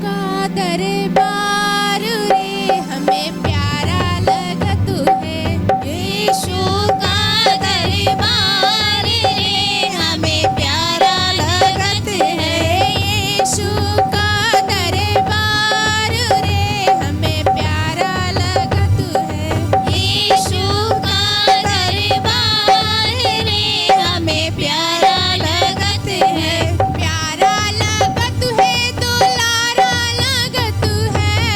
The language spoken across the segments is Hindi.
का दरबार रे हमें प्यारा लगत है। यीशु का दरबार रे हमें प्यारा लगत है। यीशु का दरबार रे हमें प्यारा लगत है। यीशु का दरबार रे हमें प्यारा लगत है। प्यारा लगत है दुलारा लगत है।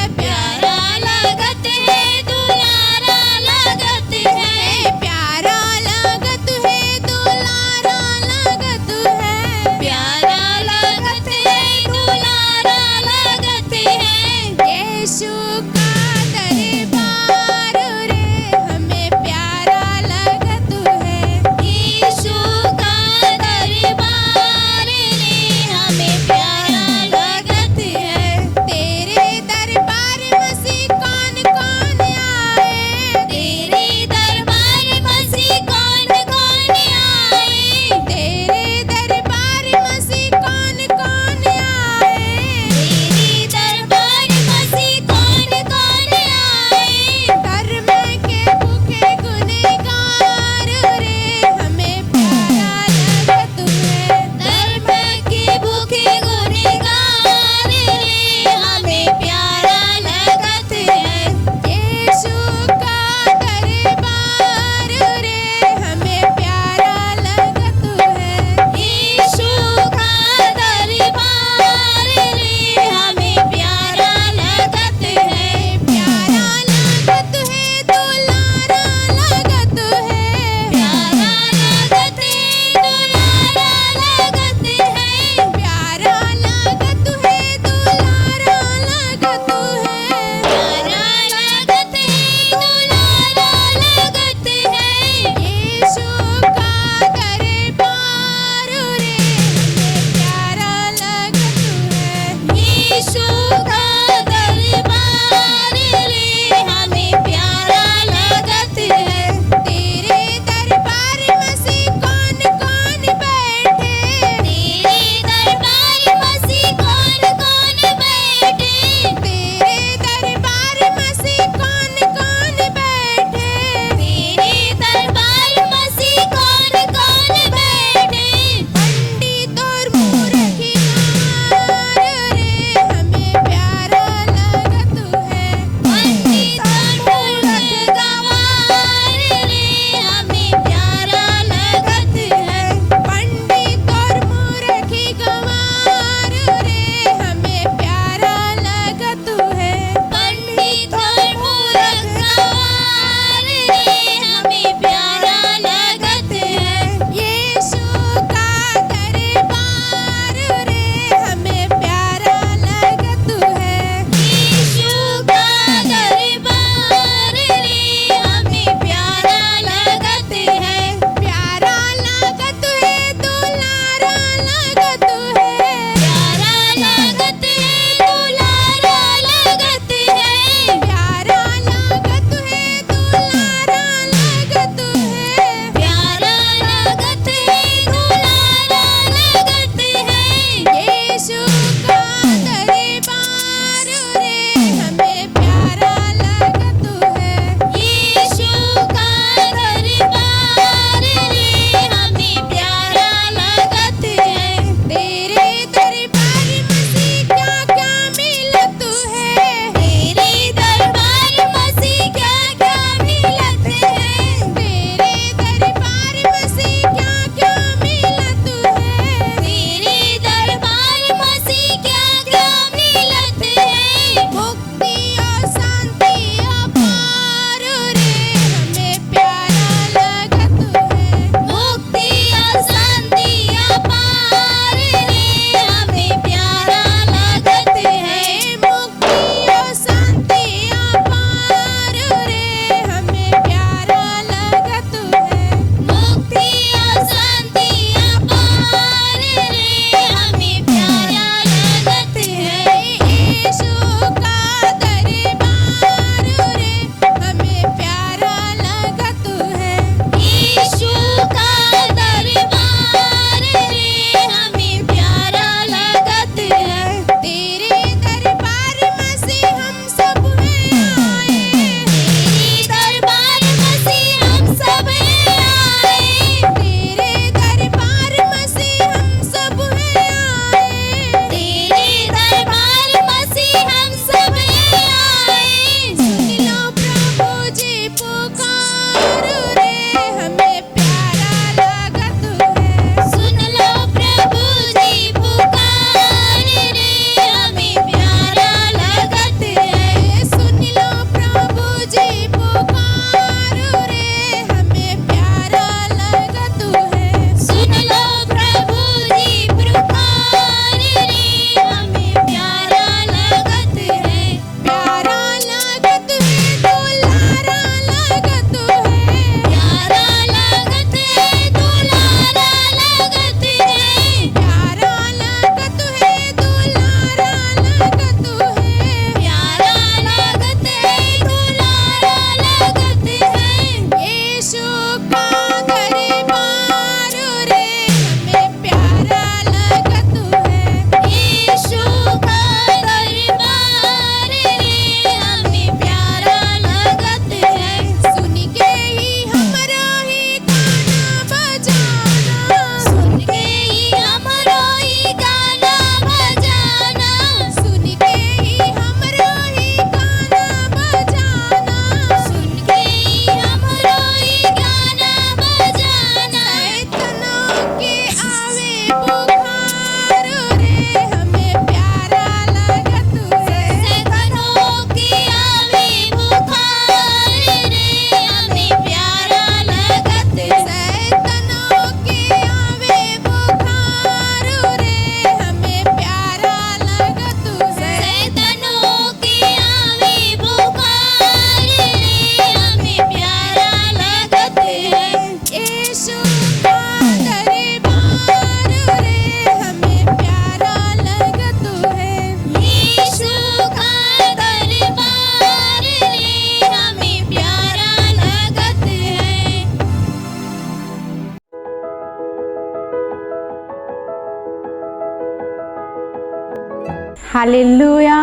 हालेलुया।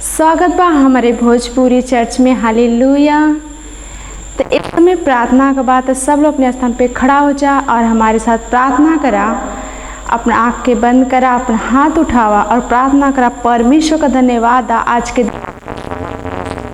स्वागत बा हमारे भोजपुरी चर्च में। हालेलुया। तो इस समय प्रार्थना के बाद सब लोग अपने स्थान पे खड़ा हो जा और हमारे साथ प्रार्थना करा। अपना आँख के बंद करा, अपना हाथ उठावा और प्रार्थना करा। परमेश्वर का धन्यवाद आज के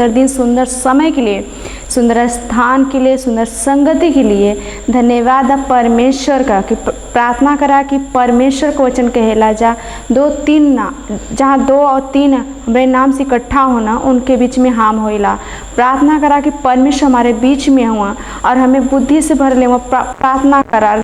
दिन, सुंदर समय के लिए, सुंदर स्थान के लिए, सुंदर संगति के लिए धन्यवाद परमेश्वर का। कि प्रार्थना करा कि परमेश्वर को वचन कहेला जा दो तीन ना, जहाँ दो और तीन हमारे नाम से इकट्ठा होना उनके बीच में हम होइला। प्रार्थना करा कि परमेश्वर हमारे बीच में हुआ और हमें बुद्धि से भर ले। प्रार्थना करा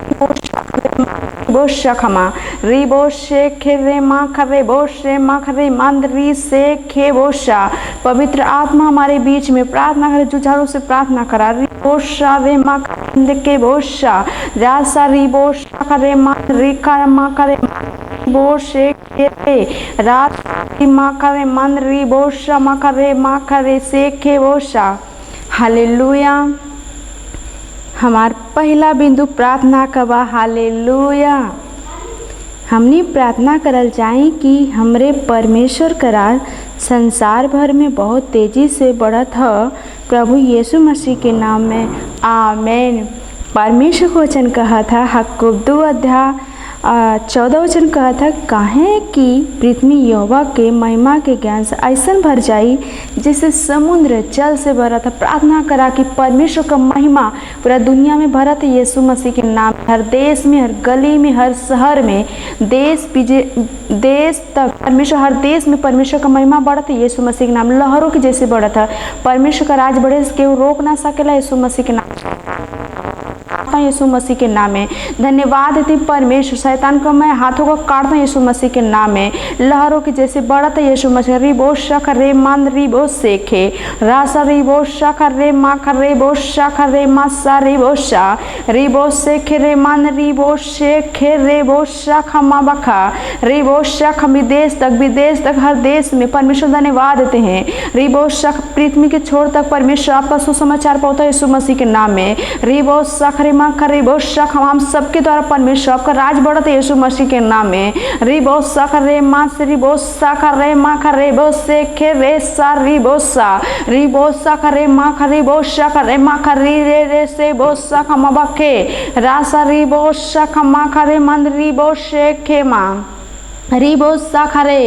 खमा रिबो शे खे माँ खरे बो शे माँ खरे मंदरी से खे बोशा। पवित्र आत्मा हमारे बीच में प्रार्थना करे। जुझारू से प्रार्थना करा। रिबोशा रे माँ के बोशा रासा रिबोशा करे माँ रिका माँ करे बो शे खे रात माँ करे मन रिबोशा माँ करे से खे बोशा। हालेलुया। हमार पहला बिंदु प्रार्थना कबा। हालेलुया। हमने प्रार्थना करल जाए कि हमरे परमेश्वर करार संसार भर में बहुत तेजी से बढ़त ह प्रभु यीशु मसीह के नाम में आमीन। परमेश्वर को वचन कहा था हक्कुब 2:14 वचन कहा था काहे कि पृथ्वी यहोवा के महिमा के ज्ञान से ऐसा भर जाई जैसे समुद्र जल से भरा था। प्रार्थना करा कि परमेश्वर का महिमा पूरा दुनिया में भरा था यीशु मसीह के नाम। हर देश में, हर गली में, हर शहर में, देश तक परमेश्वर, हर देश में परमेश्वर का महिमा बढ़ा था यीशु मसीह के नाम। लहरों के जैसे बढ़ा था। परमेश्वर का राज बढ़े से केहू रोक ना सकेला यीशु मसीह के नाम, यीशु मसीह के नाम में। धन्यवाद देती परमेश्वर। शैतान को मैं हाथों को काटता यीशु मसीह के नाम में। लहरों के जैसे बढ़ता यीशु मसीह। रिबो शख रे मन रिबो सेखे रासा रिबो शख रे मा रिबो शख रे मासा रिबो शा रिबो सेखे रे मन रिबो शेखे रिबो शख मा बखा रिबो शख। विदेश तक हर देश में परमेश्वर धन्यवाद देते हैं। रिबो शख पृथ्वी के छोर तक परमेश्वर आपका सुसमाचार पहुंचा यीशु मसीह के नाम में। रिबो शख रे मा रिबो शख हम सबके द्वारा परमेश्वर आपका राज बढ़त है यीशु मसीह के नाम में। रिबो शख रे मा रिबो शख रे मा रिबो सेखे रे सा रिबो सा रिबो शख रे मा रिबो शख रे मा रे रे से बो शख मा बखे रासा रिबो शख मा रे मन रिबो शेखे मा रिबो शख रे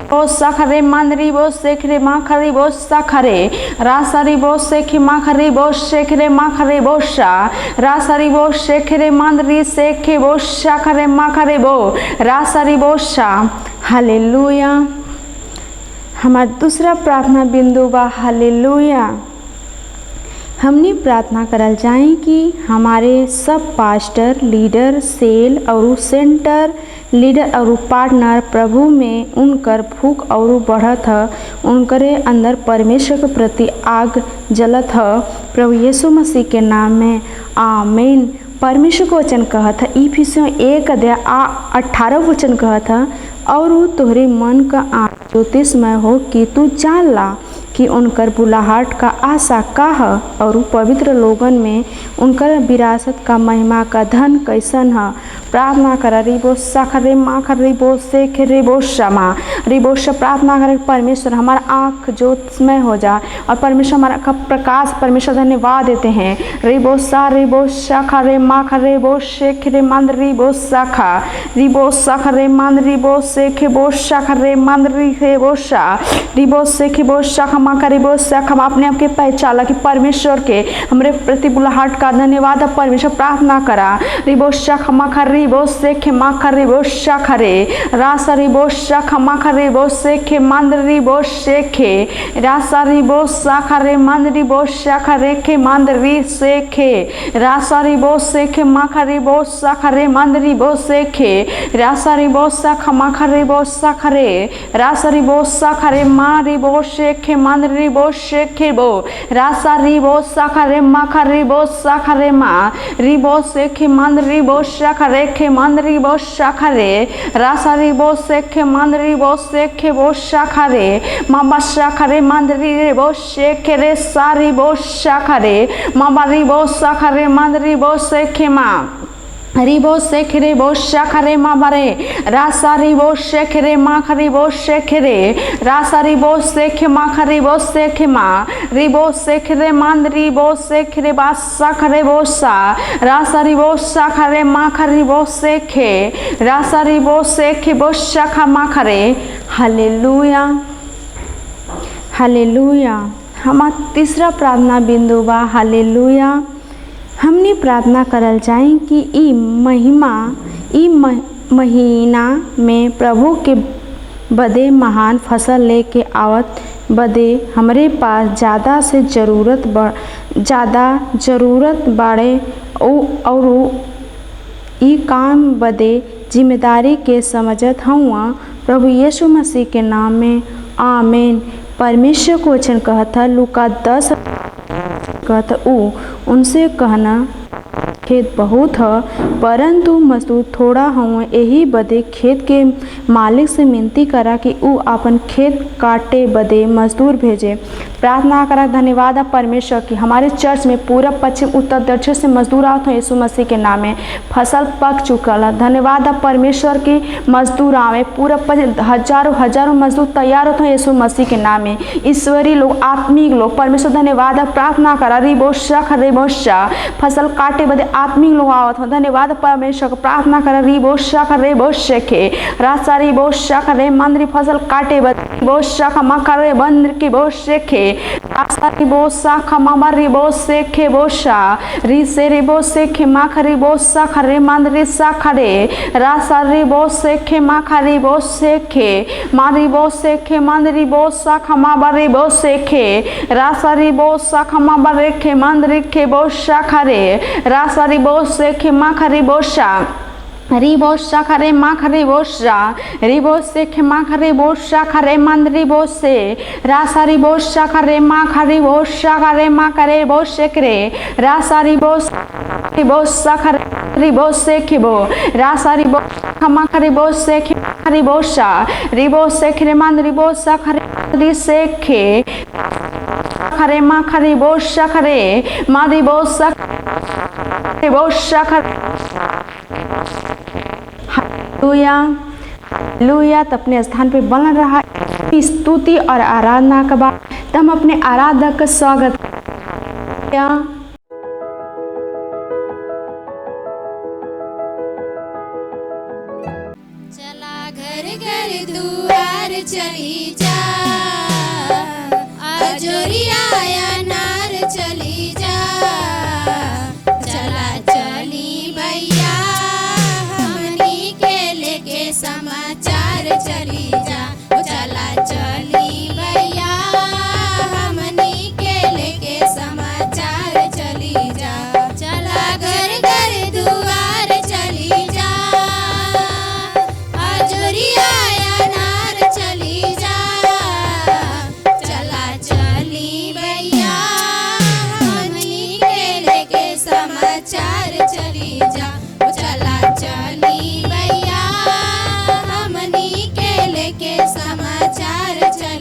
ओ सखरे मंदरी बो सेखरे माखरी बो सखरे रासरी बो सेखी माखरी बो शेखरे माखरे बोशा रासरी बो शेखरे मंदरी सेखे बो सखरे माखरे बो रासरी बोशा। हालेलुया। हमारा दूसरा प्रार्थना बिंदु बा। हालेलुया। हमने प्रार्थना करल जाए कि हमारे सब पास्टर, लीडर, सेल और सेंटर लीडर और पार्टनर प्रभु में उनकर भूख और बढ़त ह। उनकरे अंदर परमेश्वर के प्रति आग जलत ह प्रभु यीशु मसीह के नाम में आमीन। परमेश्वर को वचन कहा था इफिसियों 1:18 वचन कहा था और तोहरे मन का आँख ज्योतिषमय हो कि तू जान ला कि उनकर बुलाहट का आशा का है और पवित्र लोगन में उनकर विरासत का महिमा का धन कैसन है। प्रार्थना करा। रिबो सखरे माख रिबो सेख रिबो शमा रिबो श। प्रार्थना करे परमेश्वर हमारा आँख ज्योतिषमय हो जा और परमेश्वर हमारा का प्रकाश। परमेश्वर धन्यवाद देते हैं। रिबो सा रिबो शखा रे माख रिबो शेख रे मंद रिबो सखा रिबो सख रे मंद रिबो सेख बो शख रे मंद रिबो शा रिबो सेख बो शख रिबो शख। हम अपने आप के पहचाला कि परमेश्वर के हमरे प्रति बुलाहट का धन्यवाद। परमेश्वर प्रार्थना करा। रिबो शख मख रिबो सेख मख रिबो शख रे रासा रिबो शख मख रिबो सेख मंद रिबो शेखे रासा रिबो शख रे मंद रिबो शख रेखे मंद री सेखे रासा रिबो सेख मख रिबो शख रे मंद रिबो सेखे रासा रिबो शख मख रिबो शख रे रासा रिबो शख रे मा रिबो शेखे मंद रिबो शेखे बो रासा रिबो शख रे मख रिबो शख रे मा रिबो सेखे मंद रिबो शख रेखे मंद रिबो शख रे रासा रिबो सेखे मंद रिबो सेखे बो शख रे माबा शख रे मंद रिबो शेखे रे सारी बो शख रे माबा रिबो शख रे मंद रिबो सेखे मा रिबो शेखरे बो शाखरे मा बरे रासा रिबो शेखरे मा खरिबो शेखरे रासा रिबो शेख मा खरिबो शेख मा रिबो शेखरे मान रिबो शेखरे बा शाखरे बो सा रासा रिबो शाखरे मा खरिबो शेखे रासा रिबो शेख बो शाखा मा खरे। Hallelujah hallelujah. हमारा तीसरा प्रार्थना बिंदु बा हालेलुया। हमने प्रार्थना करल जाए कि ई महीना में प्रभु के बदे महान फसल लेके आवत बदे हमरे पास ज़्यादा से ज़्यादा ज़रूरत बाड़े और ई काम बदे जिम्मेदारी के समझत हूँ प्रभु यीशु मसीह के नाम में आमीन। परमेश्वर को वचन कहता लूका 10 कहता उनसे कहना खेत बहुत है परंतु मजदूर थोड़ा हुआ यही बदे खेत के मालिक से विनती करा कि ऊ अपन खेत काटे बदे मजदूर भेजे। प्रार्थना करा धन्यवाद परमेश्वर की हमारे चर्च में पूरब पश्चिम उत्तर दक्षिण से मजदूर आते हैं यीशु मसीह के नाम में फसल पक चुकल है। धन्यवाद परमेश्वर की मजदूर आवे पूरब पश्चिम हजारों मजदूर तैयार होते हैं यीशु मसीह के नाम में। ईश्वरी लोग आत्मिक लोग परमेश्वर धन्यवाद प्रार्थना करा रिबोशा फसल काटे बदे आत्मिक लोग आवत हो। धन्यवाद परमेश्वर प्रार्थना कर रिबोशा करे बोशे के रासा रिबोशा करे मंद्री फसल काटे बदे बोशा खमा करे बंद्र की बोशे के रासा रिबोशा खमा मर रिबोशे के बोशा रिसे रिबोशे के माख रिबोशा खरे मंद्री सा खरे रासा रिबोशे के माख रिबोशे के मारी बोशे के मंद्री बोशा खमा बरे बोशे के रासा रिबोशा खमा बरे के मंद्री के बोशा खरे रासा रिबोशे के माख रिबोशा रिबोशा खरे माख रिबोशा रिबोशे के माख रिबोशा खरे मंद रिबोशे रासा रिबोशा खरे माख रिबोशा खरे माख रिबोशे करे रासा रिबोशा खरे रिबोशे के बो रासा रिबोशा माख रिबोशे के रिबोशा रिबोशे खरे मंद रिबोशा खरे रिसे के खरे माख रिबोशा खरे मा रिबोशा रिबोशा खरे। हालेलुया। तो अपने स्थान पे बन रहा स्तुति और आराधना के बाद तो हम अपने आराधक का स्वागत चला घर घर दुआर चली जा अजोरिया नार चली जा चला चली भैया समाचार चली जा चला चली भैया हमनी के लेके समाचार चली जा चला घर घर दुआर चली जा अजोरिया नार चली जा चला चली भैया हमनी के लेके समाचार चली जा चला चली भैया के समाचार चल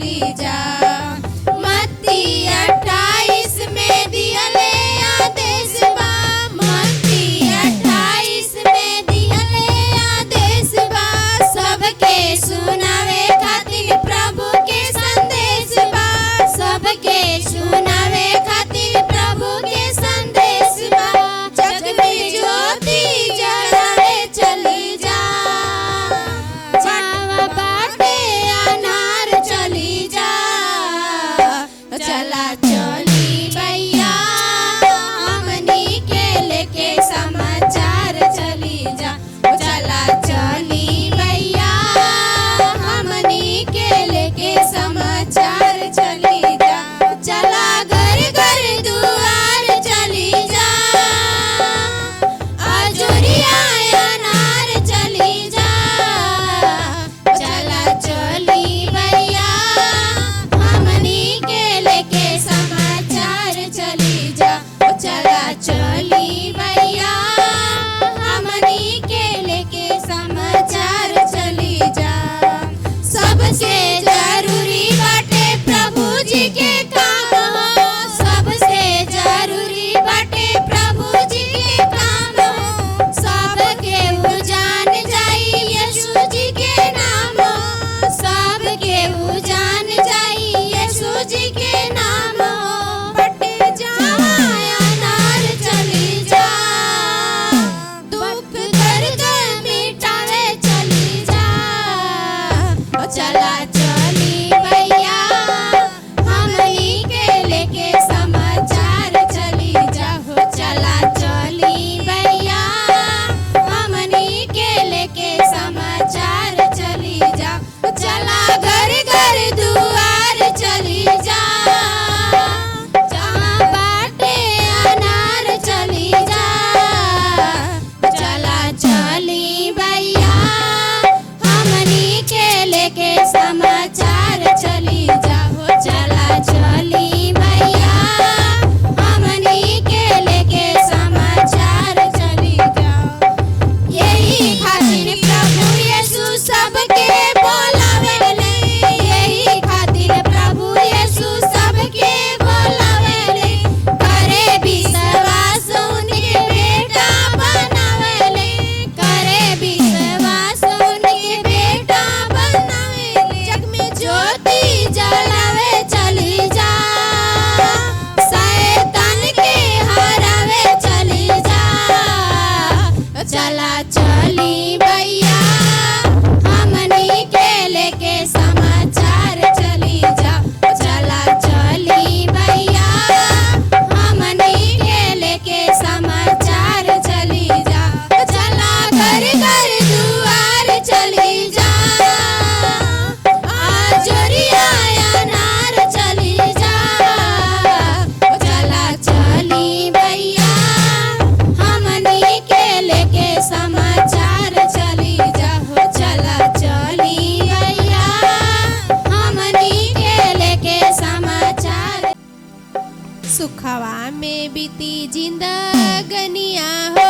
सुखवा में बीती जिंदगनिया हो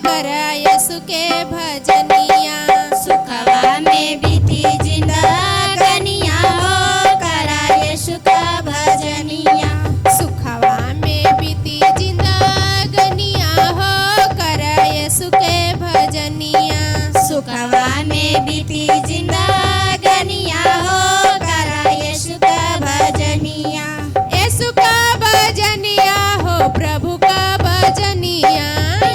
करा यीशु के भजनिया। सुखवा में बीती जिंदगनिया हो करा यीशु का भजनिया। सुखवा में बीती जिंदगनिया हो करा यीशु के भजनिया। सुखवा में बीती जिंदगनिया हो करा यीशु का भजनिया। यीशु का भजनिया हो प्रभु का भजनिया।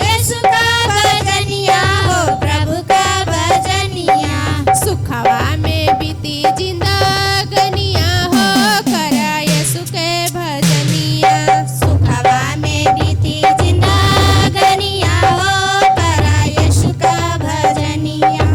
यीशु का भजनिया हो प्रभु का भजनिया। सुखवा में बीती जिंदगनिया हो करा यीशु के भजनिया। सुखवा में बीती जिंदगनिया हो करा यीशु का भजनिया।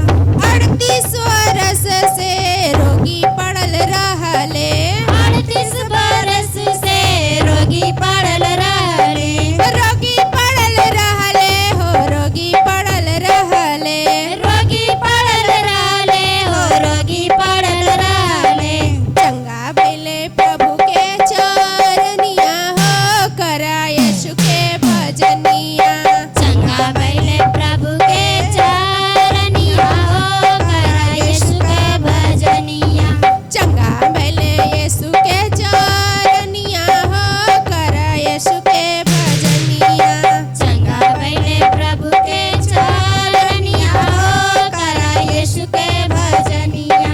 38 वर्ष से रोगी पड़ल रहले। 38 बरस से रोगी पड़ल रहले। रोगी पड़ल रहले हो रोगी पड़ल रहले। रोगी पड़ल रहले हो रोगी पड़ल रहले। चंगा भइले प्रभु के चरनिया हो करा यीशु के भजनिया। चंगा भइले प्रभु के चरनिया हो करा यीशु के भजनिया। चंगा भइले यीशु के चरनिया हो करा यीशु के भजनिया। चंगा भइले प्रभु के चरनिया हो करा यीशु के भजनिया।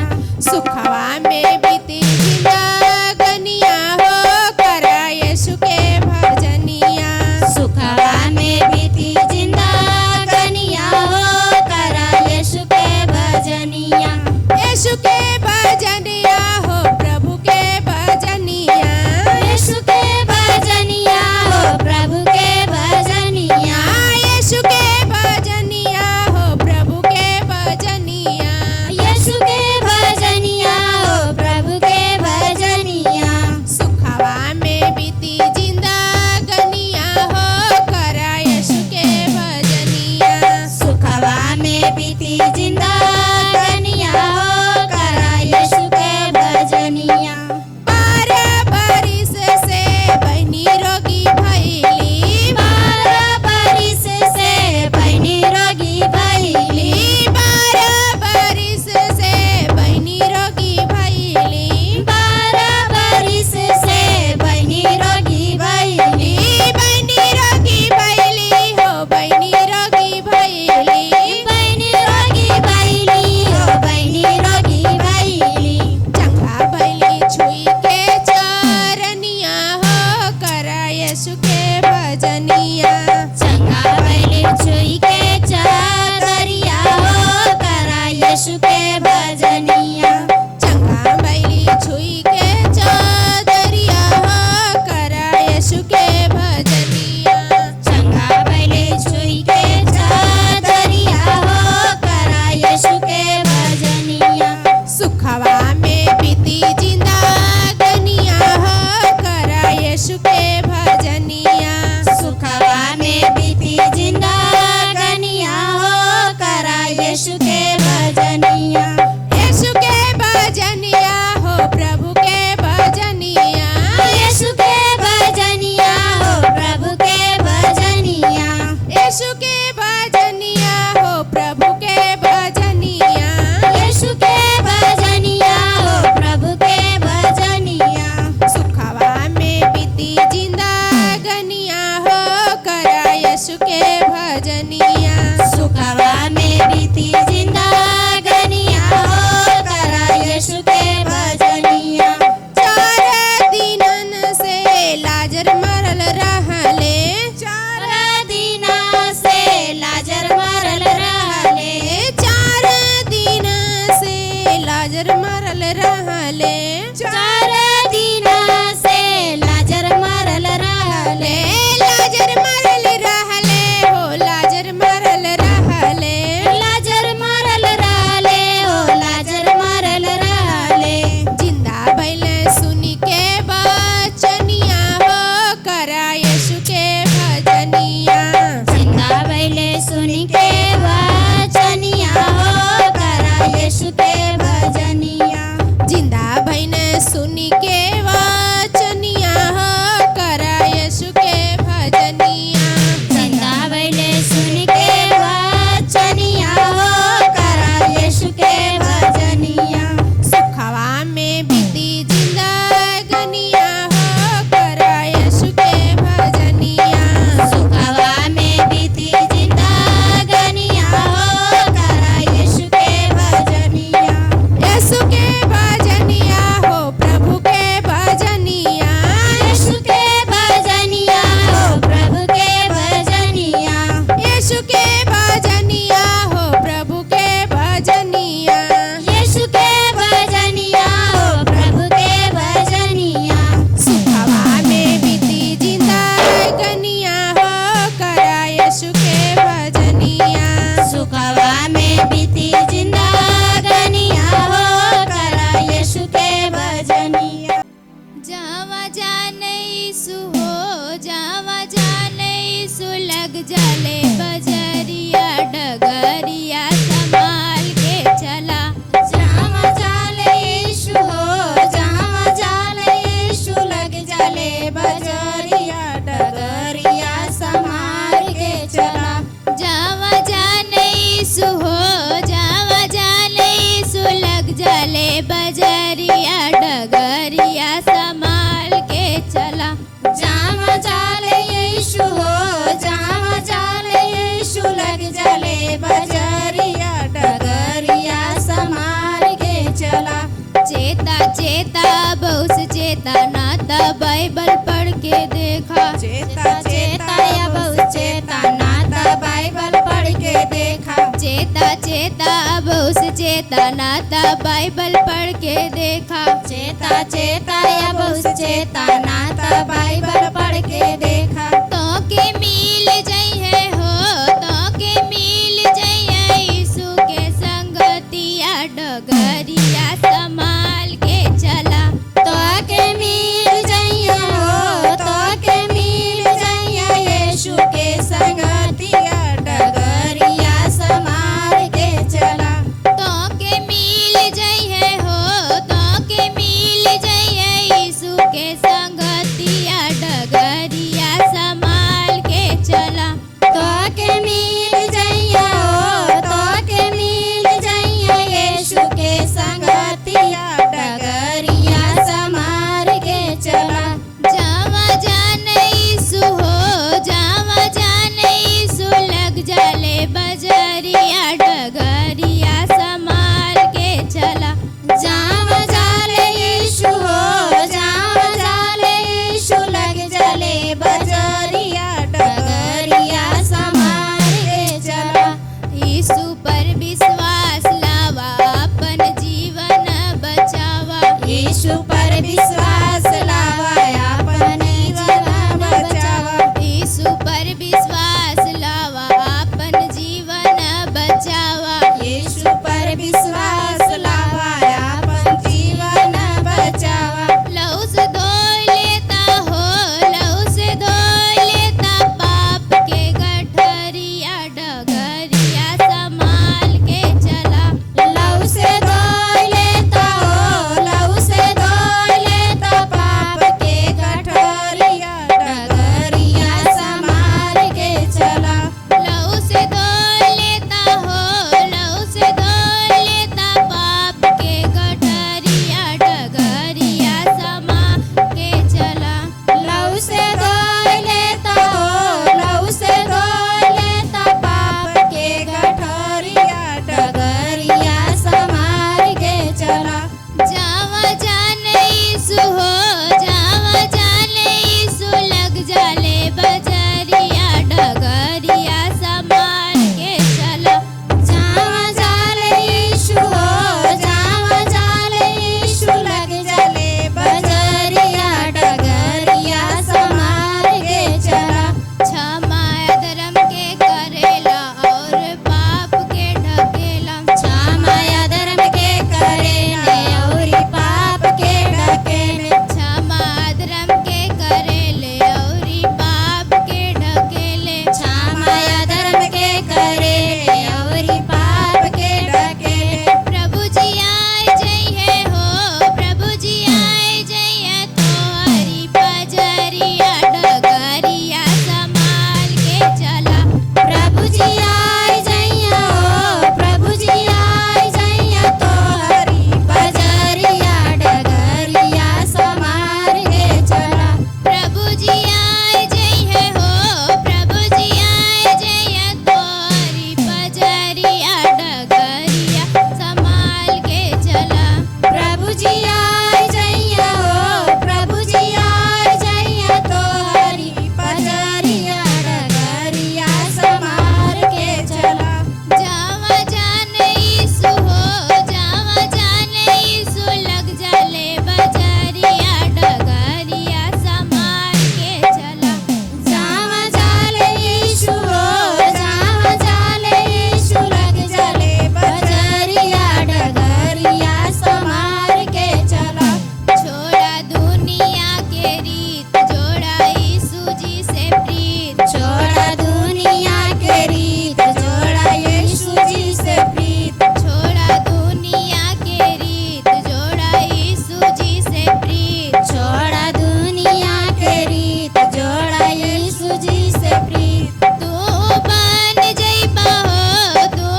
सुखवा में बीती जिंदगनिया हो करा यीशु के भजनिया। सुखवा में बीती जिंदगनिया हो करा यीशु के भजनिया। यीशु के भजनिया हो प्रभु के भजनिया। यीशु के भजनिया हो प्रभु के भजनिया। यीशु के भजनिया हो प्रभु के भजनिया। यीशु के भजनिया हो प्रभु के भजनिया। सुखवा में बीती जिंदगनिया हो करा यीशु के भजनिया। सुखवा में बीती जिंदगनिया हो करा यीशु के भजनिया। 12 बरिस से बहनी रोगी भइली। 12 बरिस से बहनी रोगी भइली। 12 बरिस से बहनी रोगी भइली। 12 बरिस से बहनी रोगी भइली। बहनी रोगी भइली हो बहनी रोगी भइली। बहनी रोगी भइली हो बहनी रोगी भइली। चंगा भइली छुई के चरनिया हो करा यीशु के भजनिया। चंगा भइली छुई के चरनिया हो करा यीशु के भजनिया। चंगा भइली छुई के चदरिया हो करा यीशु के भजनिया। चंगा भइली छुई के चरनिया हो करा यीशु के भजनिया। सुखवा में बीती जिंदगनिया हो करा यीशु के भजनिया। सुखवा में बीती जिंदगनिया हो करा यीशु के भजनिया। यीशु के भजनिया हो प्रभु के भजनिया। यीशु के भजनिया हो प्रभु के भजनिया। यीशु के भजनिया हो प्रभु के भजनिया। यीशु के भजनिया हो प्रभु के भजनिया। सुखवा में बीती जिंदगनिया हो करा यीशु के भजनिया। सुखवा में बीती जिंदगनिया हो करा यीशु के भजनिया। 4 दिनन से लाजर मरल रहले। 4 दिन से लाजर मरल रहले। 4 दिन से लाजर मरल रहले। 4 दिन से लाजर मरल रहले। लाजर मरल रहले हो लाजर मरल रहले। लाजर मरल रहले हो लाजर मरल रहले। जिंदा भइले सुनी के बचनिया हो करा यीशु के भजनिया। जिंदा भइले सुनी के वचनिया हो करा यीशु के भजनिया। जिंदा भइले सुनी के वचनिया हो करा यीशु के यीशु हो जावा जाले यीशु लग जाले बजरिया डगरिया संभाल के चला जावा जाले यीशु हो जावा जाले यीशु लग जाले बजरिया डगरिया संभाल के चला जावा जाले यीशु हो जावा जाले यीशु लग जाले बजरिया डगरिया संभाल के चला जावा जाले यीशु हो जावा जाले यीशु लग जाले बजरिया डगरिया संभाल के चला चेता चेता बहुत चेता नाता बाइबल पढ़ के देखा चेता चेता या बहुत चेता नाता बाइबल पढ़ के देखा चेता चेता बहुत चेता नाता बाइबल पढ़ के देखा चेता चेता या बहुत चेता नाता बाइबल पढ़ के देखा तो के मिल जाइए हो तो के मिल जाइए यीशु के संगतिया डगरिया संभाल के चला तो के मिल जाइए हो तो के मिल जाइए यीशु के संगतिया डगरिया संभाल के चला तो के मिल जाइए हो तो के मिल जाइए यीशु के संगतिया डगरिया संभाल के चला तो के मिल जाइए हो तो के मिल जाइए यीशु के संगतिया डगरिया संभाल के चला जावा जाने यीशु हो जावा जाने यीशु लग जाले बजरिया डगरिया संभाल के चला जावा जाले यीशु हो जावा जाले यीशु लग जाले बजरिया डगरिया संभाल के चला यीशु पर विश्वास लावा अपन जीवन बचावा यीशु पर विश्वास लावा अपन जीवन बचावा यीशु पर विश्वास लावा अपन जीवन बचावा यीशु पर विश्वास लावा अपन जीवन बचावा लहू से धो लेता हो लहू से धो लेता पाप के गठरिया डगरिया संभाल के चला लहू से धो लेता हो लहू से धो लेता पाप के गठरिया डगरिया संभाल के चला लहू से धो लेता हो लहू से धो लेता पाप के गठरिया डगरिया संभाल के चला लहू से धो लेता हो लहू से धो लेता पाप के गठरिया डगरिया संभाल के चला जावा जाने यीशु हो जावा जाने यीशु लग जाले बजरिया डगरिया संभाल के चला जावा जाले यीशु हो जावा जाले यीशु लग जाले बजरिया डगरिया संभाल के चला क्षमा धर्म के करेला और पाप के ढकेला क्षमा धर्म के करे और पाप के ढकेले छोड़ा दुनिया के रीत जोड़ा यीशु जी से प्रीत तू बन जइबा हो तू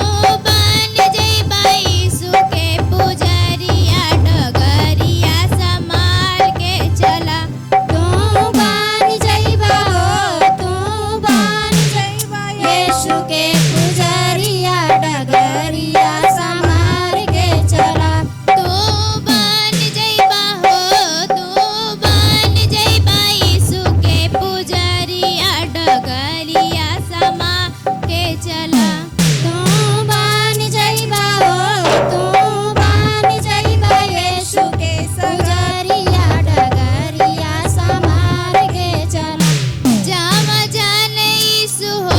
बन जइबा यीशु के पुजरिया डगरिया संभाल के चला तू बन जइबा हो तू बन जइबा यीशु के पुजरिया डगरिया संभाल के चला तू बन जइबा हो तू बन जइबा यीशु के पुजरिया डगरिया संभाल के चला तू बन जइबा हो तू बन जइबा यीशु के पुजरिया डगरिया संभाल के चला जामा जाने यीशु हो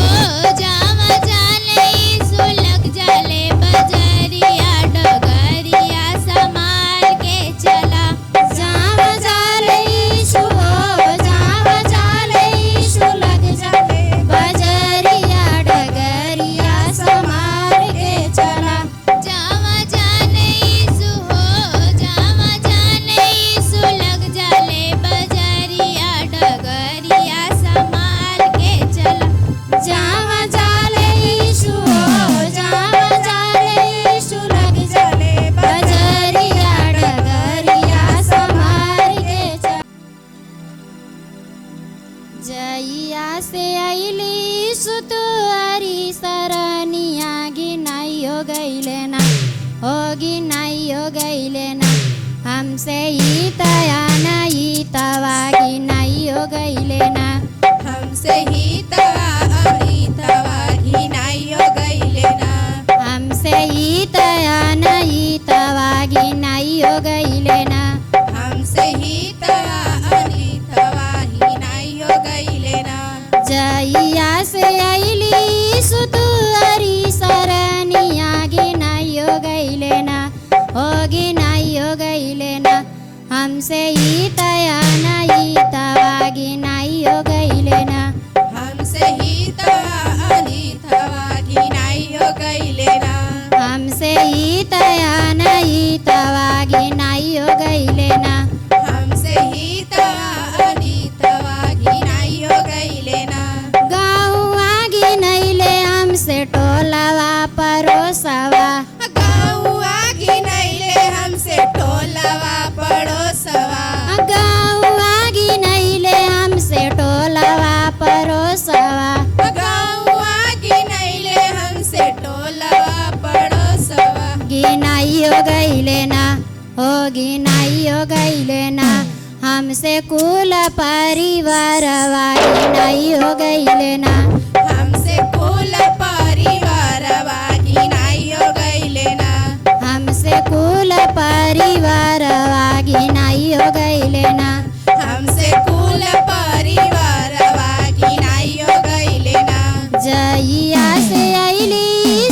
जामा जाने यीशु लग जाले बजरिया डगरिया संभाल के चला जावा जाले यीशु हो जावा जाले यीशु लग जाले बजरिया डगरिया संभाल के चला जामा जाने यीशु हो जामा जाने यीशु लग जाले बजरिया डगरिया संभाल के चला जावा जाले यीशु हो जावा जाले यीशु लग जाले बजरिया डगरिया संभाल के चला जइया से अइली सुतुअरी सरनिया गिनाइयो गइले ना हो गिनाइयो गइले ना हमसे ही तया नहीं तवा गिनाइयो गइले ना हमसे ही तवा घिनाइयो गइले ना हमसे ही तया नहीं तवा गिनाइयो गइले ना हमसे ही तवा घिनाइयो गइले ना जइया से अइली सुतुअरी सरनिया गिनाइयो गइले ना हो गिनाइयो गइले ना हमसे ही तया नहीं तवा गिनाइयो गइले ना हमसे ही तवा घिनाइयो गइले ना हमसे ही तया नहीं तवा गिनाइयो गइले ना हमसे ही तवा घिनाइयो गइले ना गाउँआ गिनैले हमसे टोलवा परोसवा गाउँआ घिनैले हमसे टोलवा पड़ोसवा गाउँआ गिनैले हमसे टोलवा परोसवा गाउँआ घिनैले हमसे टोलवा पड़ोसवा गिनाइयो गइले ना हो गिनाइयो गइले ना हमसे कुल परिवारवा गिनाइयो गइले ना हमसे कुल परिवारवा घिनाइयो गइले ना हमसे कुल परिवारवा गिनाइयो गइले ना हमसे कुल परिवारवा घिनाइयो गइले ना जइया से अइली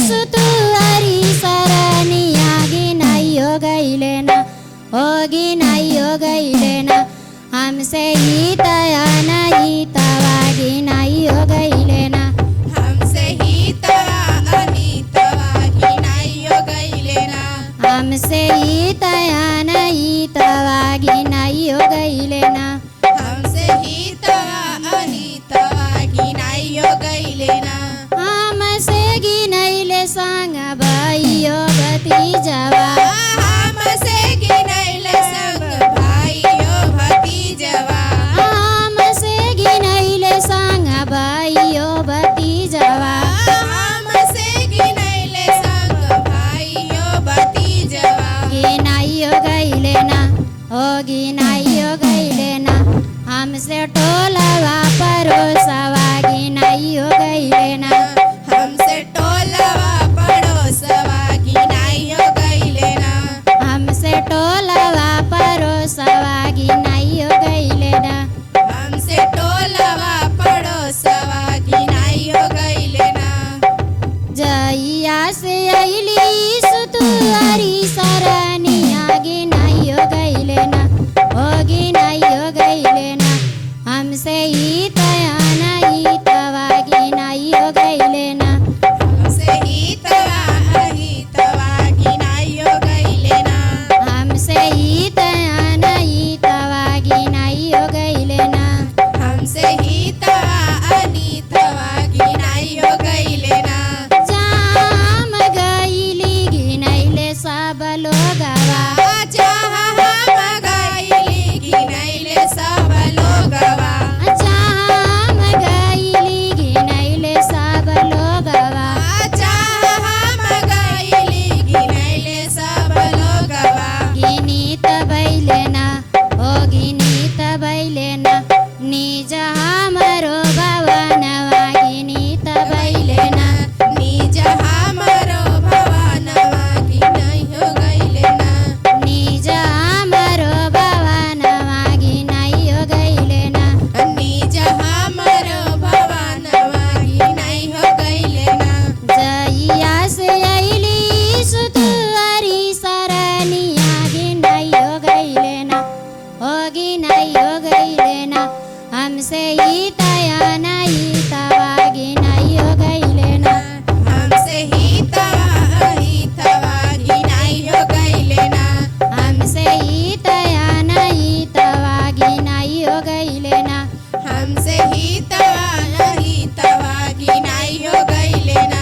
सुतुअरी सरनिया गिनाइयो गइले ना हो गिनाइयो गइले ना हमसे ही तया नहीं तवा गिनाइयो गइले ना हमसे ही तवा घिनाइयो गइले ना हमसे ही तया नहीं तवा गिनाइयो गइले ना हमसे ही तवा घिनाइयो गइले ना हमसे गिनैले सँग भइयो भतिजवा हमसे गिनैले संग भाइयो भतिजवा हमसे गिनैले सँग भइयो भतिजवा हमसे गिनैले संग भाइयो भतिजवा गिनाइयो गइले ना हो गिनाइयो गइले ना हमसे टोलवा परोसवा गिनाइयो गइले ना हमसे टोलवा पड़ोसवा घिनाइयो गइले ना हमसे टोलवा परोसवा गिनाइयो गइले ना हमसे टोलवा पड़ोसवा घिनाइयो गइले ना जइया से अइली सुतुअरी सरनिया गिनाइयो गइले ना हो गिनाइयो गइले ना हमसे ही तया नहीं तवा गिनाइयो गइले होगी नहीं हो गई लेना हमसे ही तया नहीं तवागी नहीं हो गई लेना हमसे ही तवागी नहीं हो गई लेना हमसे ही तया नहीं तवागी नहीं हो गई लेना हमसे ही तवागी नहीं हो गई लेना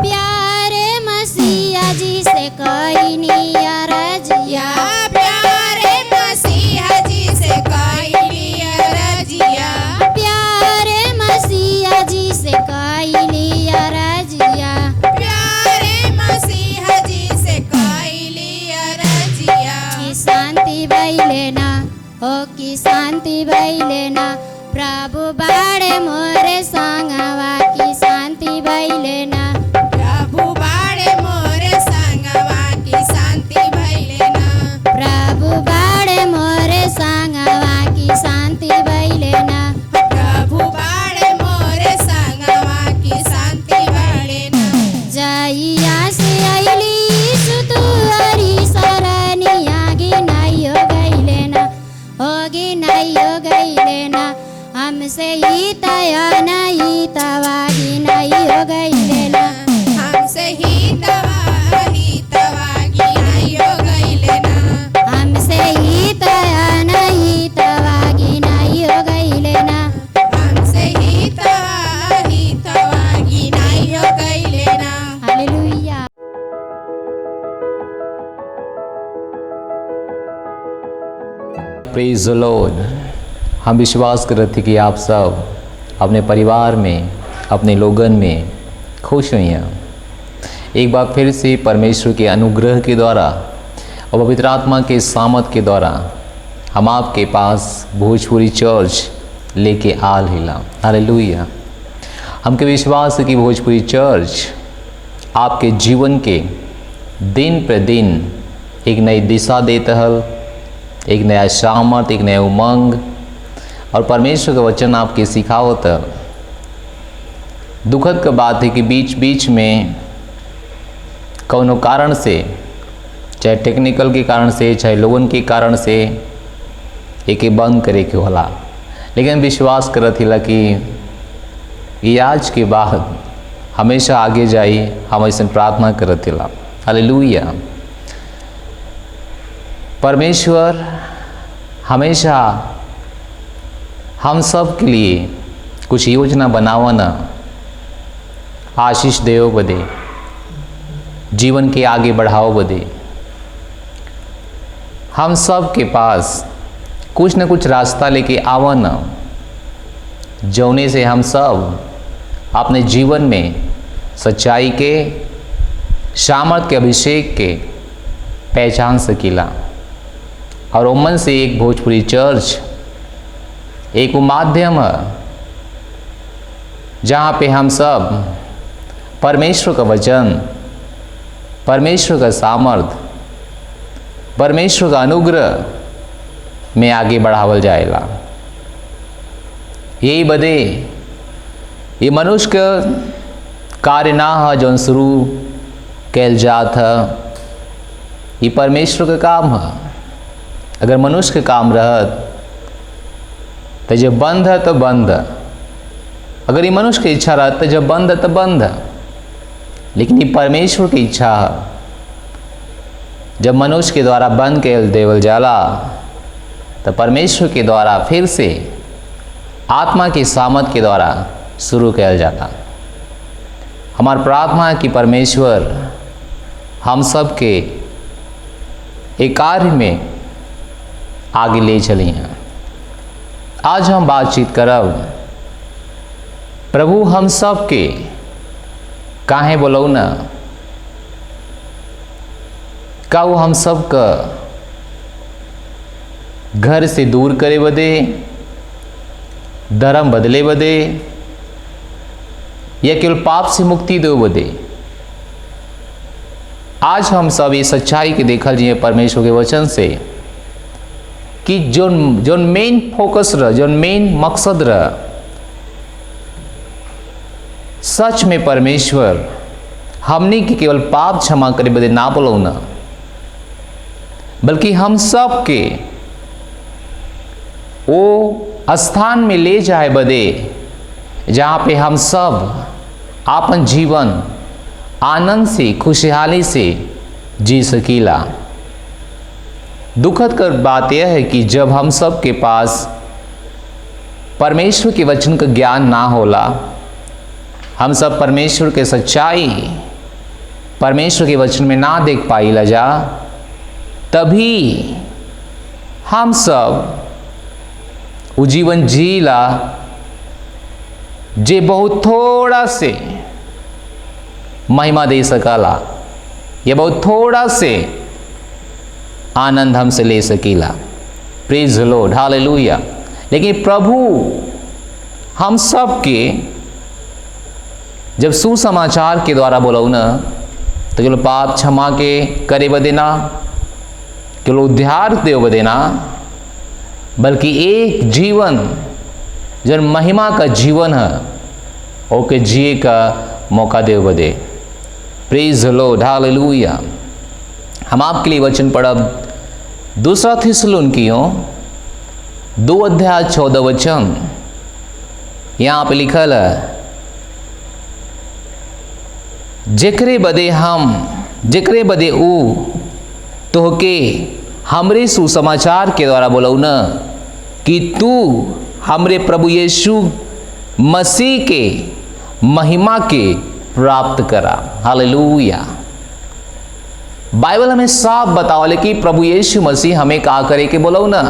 प्यारे मसीहा जी से कोई नहीं रजिया प्यारे मसीहा जी से कोई नहीं रजिया प्यारे मसीहा जी से कोई नहीं रजिया प्यारे मसीहा जी से कोई नहीं रजिया की शांति भई लेना ओ की शांति भई लेना प्रभु बाड़े मोरे संगवा की शांति भई लेना प्रभु बाड़े मोरे संगवा की शांति भई लेना प्रभु बाड़े मोरे संगवा की शांति भई लेना प्रभु बाड़े मोरे संगवा की शांति भई लेना जइया से अइली यीशु तू हरी सरनी आगे नहीं हो गई लेना होगी नहीं हो गई लेना हमसे ही तया नहीं तवागी नहीं हो गई लेना हमसे ही तवागी नहीं हो गई लेना हमसे ही तया नहीं तवागी नहीं हो गई लेना हमसे ही तवागी नहीं हो गई लेना हालेलुया। Praise the Lord. हम विश्वास करते कि आप सब अपने परिवार में अपने लोगन में खुश हुई हैं। एक बार फिर से परमेश्वर के अनुग्रह के द्वारा और पवित्र आत्मा के सामर्थ के द्वारा हम आपके पास भोजपुरी चर्च लेके आल हिला। हालेलुया। हमके विश्वास है कि भोजपुरी चर्च आपके जीवन के दिन प्रतिदिन एक नई दिशा देता है, एक नया सामर्थ, एक नया उमंग और परमेश्वर का वचन आपके सिखावत है। दुखद का बात है कि बीच बीच में कौनो कारण से, चाहे टेक्निकल के कारण से, चाहे लोगन के कारण से एके बंद करे के होला, लेकिन विश्वास करत हिला कि ये आज के बाद हमेशा आगे जाई। हम ऐसे प्रार्थना करत हिला। हालेलुया। परमेश्वर हमेशा हम सब के लिए कुछ योजना बनावन, आशीष देव बदे, जीवन के आगे बढ़ाओ बदे। हम सब के पास कुछ न कुछ रास्ता लेके आवन, जौने से हम सब अपने जीवन में सच्चाई के, सामर्थ के, अभिषेक के पहचान सकीला। और उमन से एक भोजपुरी चर्च एक वो माध्यम है जहाँ पे हम सब परमेश्वर का वचन, परमेश्वर का सामर्थ, परमेश्वर का अनुग्रह में आगे बढ़ावल जाएगा। यही बदे ये मनुष्य का कार्य ना है जौन शुरू कैल जात है, ये परमेश्वर का काम है। अगर मनुष्य के काम रहत तो जब बंद है तो बंद है, अगर ये मनुष्य की इच्छा रहत तो जब बंद है तो बंद है, लेकिन ये परमेश्वर की इच्छा है। जब मनुष्य के द्वारा बंद कर देवल जाला तो परमेश्वर के द्वारा फिर से आत्मा की सामर्थ के द्वारा शुरू किया जाता। हमारी प्रार्थना है कि परमेश्वर हम सब के एक कार्य में आगे ले चली हैं। आज हम बातचीत करब प्रभु हम सब के काहे बोलौ न, का वो हम सब का घर से दूर करे बदे, धर्म बदले बदे, या केवल पाप से मुक्ति दो बदे। आज हम सब ये सच्चाई के देखल जी परमेश्वर के वचन से कि जो मेन फोकस रह, जो मेन मकसद रह, सच में परमेश्वर हमने की केवल पाप क्षमा करे बदे ना बोलो ना, बल्कि हम सब के वो स्थान में ले जाए बदे जहाँ पे हम सब आपन जीवन आनंद से खुशहाली से जी सकीला। दुखद कर बात यह है कि जब हम सब के पास परमेश्वर के वचन का ज्ञान ना होला, हम सब परमेश्वर के सच्चाई परमेश्वर के वचन में ना देख पाइला जा, तभी हम सब वो जीवन जीला जे बहुत थोड़ा से महिमा दे सकला या बहुत थोड़ा से आनंद हमसे ले सकीला। Praise the lord, hallelujah. लेकिन प्रभु हम सब के जब सुसमाचार के द्वारा बोलो ना, तो केवल पाप क्षमा के करे बदेना, केवल उद्धार देव बदेना, बल्कि एक जीवन जो महिमा का जीवन है ओके जिए का मौका देव बदे। Praise the lord, hallelujah. हम आपके लिए वचन पढ़ब 2 थिस्सलुनीकियों 2:14 यहाँ पे लिखल है, जेकरे बदे ऊ तोहके हमरे सुसमाचार के द्वारा बोलऊ न कि तू हमरे प्रभु यीशु मसीह के महिमा के प्राप्त करा। हालेलुया। बाइबल हमें साफ बतावले कि प्रभु यीशु मसीह हमें का करे के बोलऊ ना।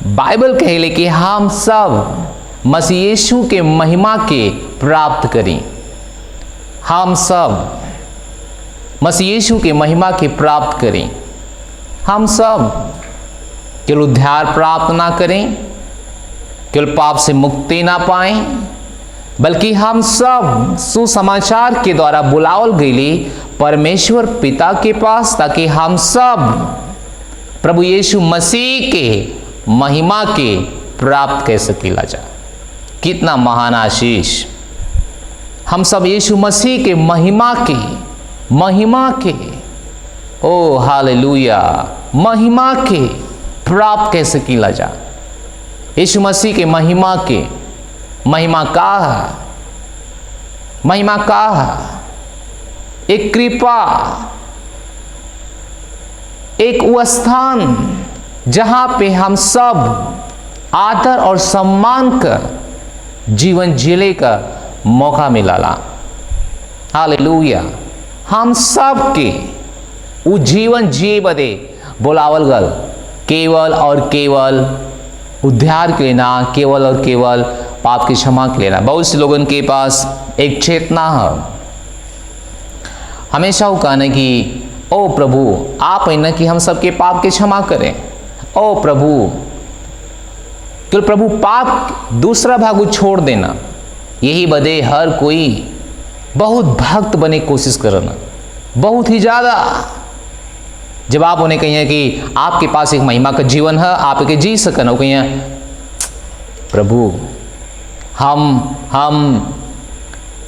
बाइबल कहले कि हम सब मसीह यीशु के महिमा के प्राप्त करी। हम सब मसीह यीशु के महिमा के प्राप्त करें। हम सब केवल उद्धार प्राप्त ना करें, केवल पाप से मुक्ति ना पाएं, बल्कि हम सब सुसमाचार के द्वारा बुलावल गईली परमेश्वर पिता के पास, ताकि हम सब प्रभु यीशु मसीह के महिमा के प्राप्त कर सकीला जा। कितना महान आशीष। हम सब यीशु मसीह के महिमा के ओ हालेलुया महिमा के प्राप्त कर सकीला जा। यीशु मसीह के महिमा का है, महिमा का है एक कृपा, एक वो स्थान जहां पे हम सब आदर और सम्मान का जीवन जीने का मौका मिलाला। हालेलुया। हम सब के वो जीवन जिए बदे बुलावल गल केवल और केवल उद्धार के लिए ना, केवल और केवल पाप की क्षमा के लिए ना। बहुत से लोगों के पास एक चेतना है, हमेशा वो कहना कि ओ प्रभु आप है ना कि हम सबके पाप की क्षमा करें। ओ प्रभु, तो प्रभु पाप दूसरा भाग छोड़ देना। यही बदे हर कोई बहुत भक्त बने कोशिश करना, बहुत ही ज़्यादा। जब आप उन्हें कहिए कि आपके पास एक महिमा का जीवन है, आप के जी सकन, वो कहिए प्रभु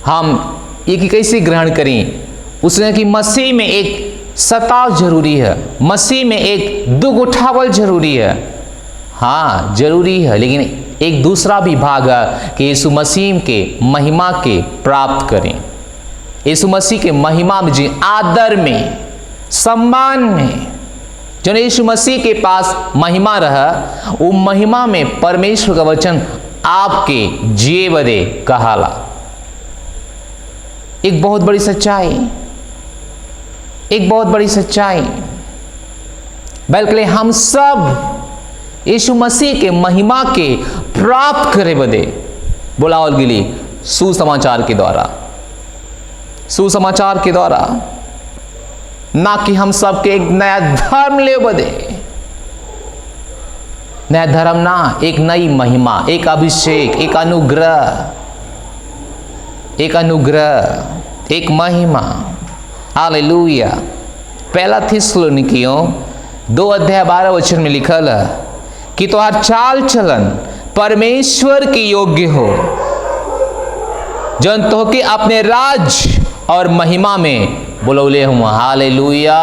हम ये कैसे ग्रहण करें। उसने कि मसीह में एक सताव जरूरी है, मसीह में एक दुख उठावल जरूरी है। हाँ जरूरी है, लेकिन एक दूसरा भी भाग है कि यीशु मसीह के महिमा के प्राप्त करें। यीशु मसीह के महिमा में जी, आदर में, सम्मान में, जो यीशु मसीह के पास महिमा रहा, वो महिमा में परमेश्वर का वचन आपके जिए बदे कहाला। एक बहुत बड़ी सच्चाई, एक बहुत बड़ी सच्चाई। बल्कि हम सब यीशु मसीह के महिमा के प्राप्त करे बदे बुलावल गिली सुसमाचार के द्वारा, सुसमाचार के द्वारा, ना कि हम सबके एक नया धर्म ले बदे। नया धर्म ना, एक नई महिमा, एक अभिषेक, एक अनुग्रह, एक महिमा। हालेलुया। 1 थिस्सलुनीकियों 2:12 में लिखल है कि तोहार चाल चलन परमेश्वर के योग्य हो, जन तोहके अपने राज और महिमा में बुलौले हुआ। हालेलुया।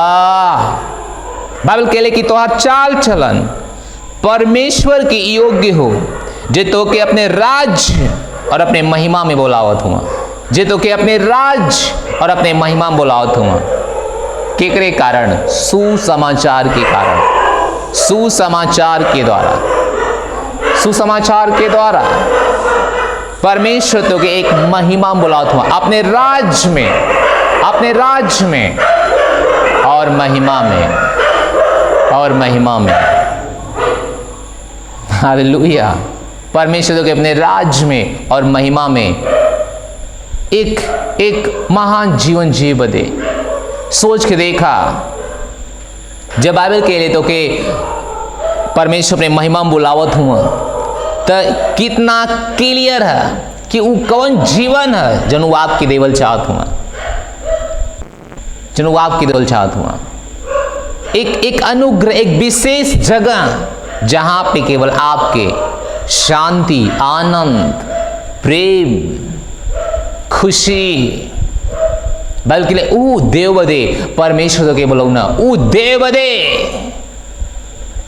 बाइबल कहले कि तोहार चाल चलन परमेश्वर के योग्य हो, जे तो के अपने राज्य और अपने महिमा में बोलावत हुआ, जे तो के अपने राज्य और अपने महिमा में बोलावत हुआ। केकरे कारण? सुसमाचार के कारण, सुसमाचार के द्वारा, सुसमाचार के द्वारा परमेश्वर तो के एक महिमा में बोलावत हुआ, अपने राज्य में, अपने राज्य में और महिमा में, और महिमा में। हालेलुया। परमेश्वर तो के अपने राज्य में और महिमा में एक महान जीवन जी बदे। सोच के देखा, जब बाइबल के लिए तो के परमेश्वर अपने महिमा में बुलावत हुआ तो कितना क्लियर है कि वो कौन जीवन है जनु आपकी देवल चाहत हुआ, जनु आपकी देवल चाहत हुआ। एक अनुग्रह, एक विशेष जगह जहां पे केवल आपके शांति, आनंद, प्रेम, खुशी, बल्कि ऊ देवदे परमेश्वर तो के बोलौना, ऊ देवदे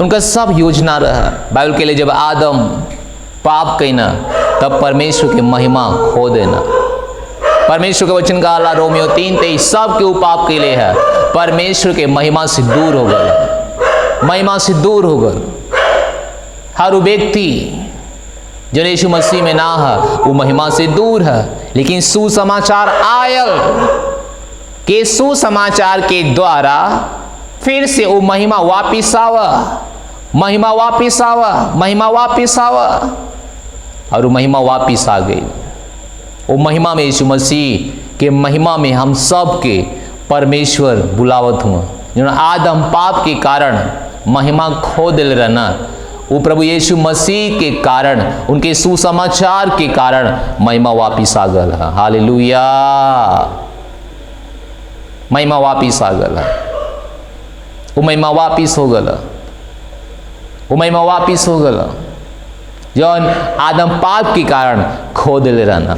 उनका सब योजना रहा। बाइबल के लिए जब आदम पाप कहना तब परमेश्वर की महिमा खो देना। परमेश्वर के वचन का आला रोमियो 3:23 सब के पाप के लिए है, परमेश्वर के महिमा से दूर हो गए, महिमा से दूर हो गए। हर व्यक्ति जो यीशु मसीह में ना है वो महिमा से दूर है। लेकिन सुसमाचार आयल के सुसमाचार के द्वारा फिर से वो महिमा वापिस आवा, महिमा वापिस आवा, महिमा वापिस आवा, और वो महिमा वापिस आ गई। वो महिमा में यीशु मसीह के महिमा में हम सब के परमेश्वर बुलावत हुआ। जो आदम पाप के कारण महिमा खो दिल रहना, वो प्रभु यीशु मसीह के कारण, उनके सुसमाचार के कारण महिमा वापिस आ गल है। हालेलुया। महिमा वापिस आ गल है, वो महिमा वापिस हो गल, वो महिमा वापिस हो गल जौन आदम पाप के कारण खो दिल रहना।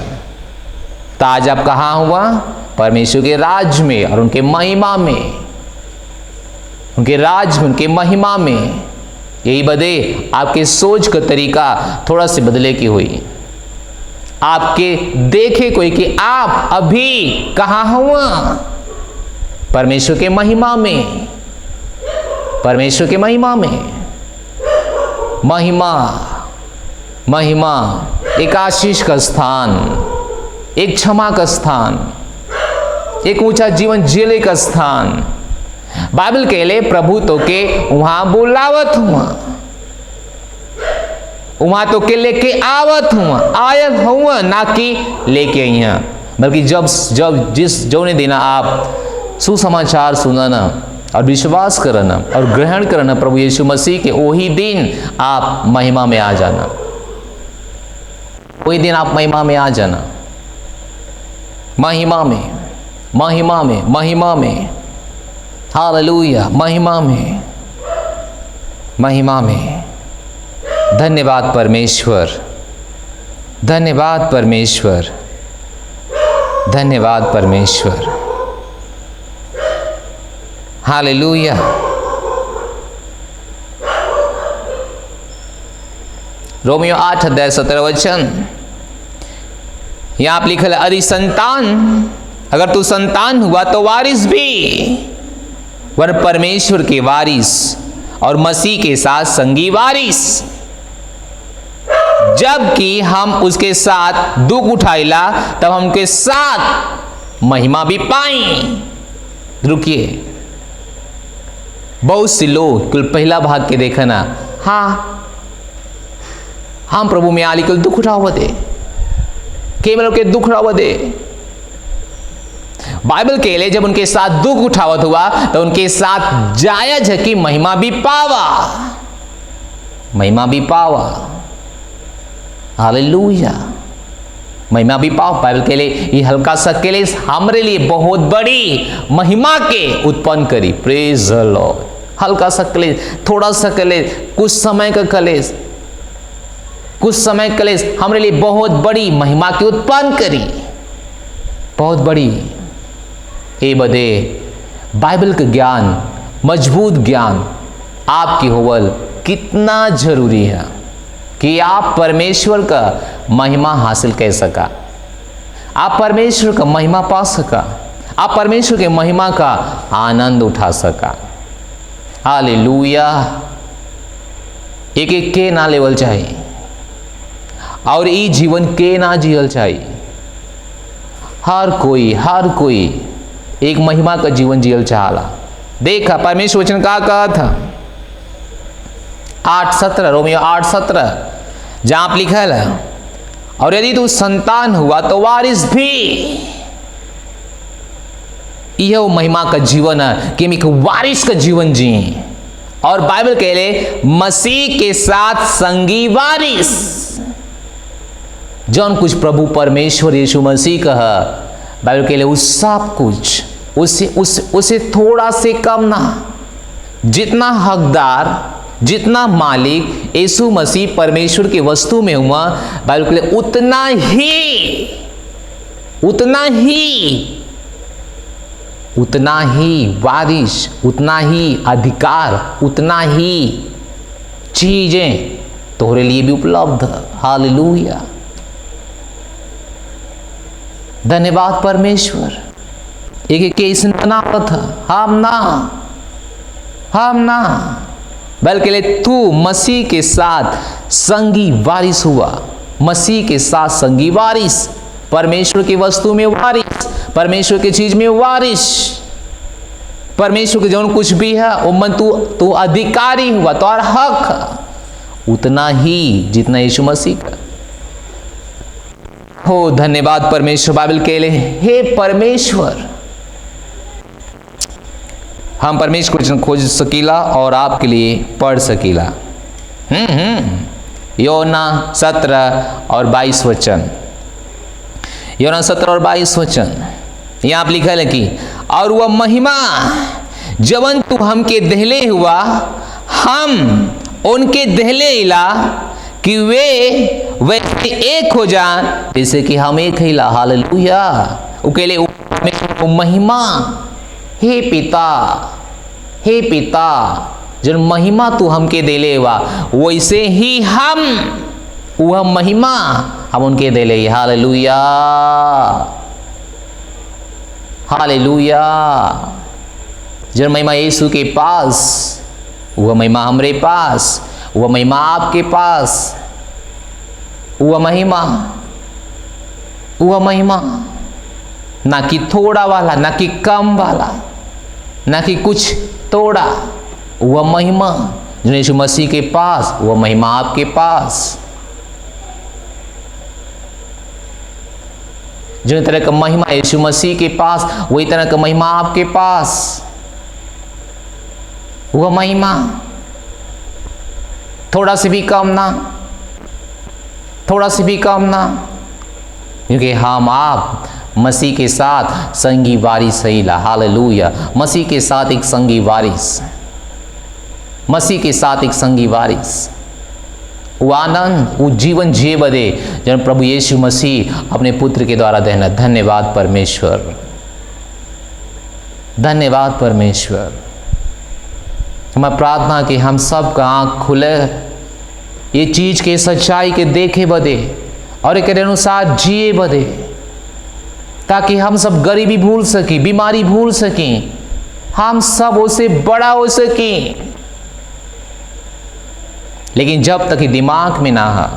तो आज आप कहाँ हुआ? परमेश्वर के राज्य में और उनके महिमा में, उनके राज्य में, उनके महिमा में। यही बदे आपके सोच का तरीका थोड़ा से बदले की हुई, आपके देखे कोई कि आप अभी कहाँ हुआ? परमेश्वर के महिमा में, परमेश्वर के महिमा में। महिमा, महिमा एक आशीष का स्थान, एक क्षमा का स्थान, एक ऊंचा जीवन जीने का स्थान। बाइबल के लिए प्रभु तो के वहां बुलावत हुआ, वहां तो के लेके आवत हुआ, आयत हुआ, ना कि लेके अइया। बल्कि जिस जो ने देना आप सुसमाचार सुनना और विश्वास करना और ग्रहण करना प्रभु यीशु मसीह के, वही दिन आप महिमा में आ जाना, वही दिन आप महिमा में आ जाना, महिमा में, महिमा में, महिमा में। हालेलुया। महिमा में, महिमा में। धन्यवाद परमेश्वर, धन्यवाद परमेश्वर, धन्यवाद परमेश्वर। हालेलुया। रोमियो 8:17 यहां आप लिखल, अरे संतान, अगर तू संतान हुआ तो वारिस भी, वर परमेश्वर के वारिस और मसीह के साथ संगी वारिस, जबकि हम उसके साथ दुख उठाइला तब हम उनके साथ महिमा भी पाई। रुकिए, बहुत से लोग कुल पहला भाग के देखा ना, हाँ हम प्रभु में आली कुल दुख उठाव दे, केवल के दुख उठाव दे। बाइबल के लिए जब उनके साथ दुख उठावत हुआ तो उनके साथ जायज है कि महिमा भी पावा, महिमा भी पावा। हालेलुया। महिमा भी पाओ। बाइबल के लिए ये हल्का सा क्लेश हमारे लिए बहुत बड़ी महिमा के उत्पन्न करी। Praise the Lord. हल्का सा क्लेश, थोड़ा सा क्लेश, कुछ समय का क्लेश, कुछ समय क्लेश हमारे लिए बहुत बड़ी महिमा की उत्पन्न करी, बहुत बड़ी। ये बदे बाइबल का ज्ञान, मजबूत ज्ञान आपकी होवल कितना जरूरी है कि आप परमेश्वर का महिमा हासिल कर सका, आप परमेश्वर का महिमा पा सका, आप परमेश्वर के महिमा का आनंद उठा सका। हालेलुया। एक एक के ना लेवल चाहिए और ई जीवन के ना जियल चाहिए। हर कोई एक महिमा का जीवन जियल चाहला। देखा परमेश्वर वचन का कहा था 8:17 रोमियो 8:17 जहां आप लिखल है, और यदि तू संतान हुआ तो वारिस भी। यह वो महिमा का जीवन है कि हम एक वारिस का जीवन जिए, और बाइबल कह ले मसीह के साथ संगी वारिस। जौन कुछ प्रभु परमेश्वर यीशु मसीह का है, बाइबल कह ले उस सब कुछ उसे थोड़ा से कम ना, जितना हकदार, जितना मालिक यीशु मसीह परमेश्वर की वस्तु में हुआ, बाइबल कह ले उतना ही वारिस, उतना ही अधिकार, उतना ही चीजें तोहरे लिए भी उपलब्ध है। हालेलुया। धन्यवाद परमेश्वर। एक केस बनावत है, हम ना बल्कि तू मसीह के साथ संगी वारिस हुआ, मसीह के साथ संगी वारिस, परमेश्वर की वस्तु में वारिस, परमेश्वर की चीज में वारिस, परमेश्वर के जो कुछ भी है वो मन तू अधिकारी हुआ, तो और हक उतना ही जितना यीशु मसीह का हो। धन्यवाद परमेश्वर। बाइबल के लिए हे परमेश्वर, हम परमेश्वर वचन खोज सकीला और आपके लिए पढ़ सकीला। योना 17 और 22 वचन, योना 17 और 22 वचन यहाँ आप लिखा है कि और वह महिमा जवन तू हमके दहले हुआ, हम उनके दहले इला कि वे वैसे एक हो जान जैसे कि हम एक हिला। हालेलुया। उकेले महिमा, हे पिता जन महिमा तू हमके देले हुआ, वैसे ही हम वह महिमा हम उनके देले। Hallelujah, hallelujah. जन महिमा यीशु के पास, वह महिमा हमरे पास, वह महिमा आपके पास, वह महिमा ना कि थोड़ा वाला, ना कि कम वाला, ना कि कुछ थोड़ा, वह महिमा जो यीशु मसीह के पास, वह महिमा आपके पास। जो तरह का महिमा यीशु मसीह के पास, वही तरह का महिमा आपके पास। वह महिमा थोड़ा से भी कम ना, थोड़ा से भी कम ना, क्योंकि हम आप मसीह के साथ संगी वारिस सहीला। हालेलुया। मसीह के साथ एक संगी वारिस, मसीह के साथ एक संगी वारिस। वो आनंद, वो जीवन जिए बदे जब प्रभु यीशु मसीह अपने पुत्र के द्वारा देना। धन्यवाद परमेश्वर, धन्यवाद परमेश्वर। मैं प्रार्थना कि हम सब का आँख खुले ये चीज के सच्चाई के देखे बदे और एक अनुसार जिए बदे, ताकि हम सब गरीबी भूल सकी, बीमारी भूल सकी, हम सब उसे बड़ा हो सकी। लेकिन जब तक दिमाग में ना है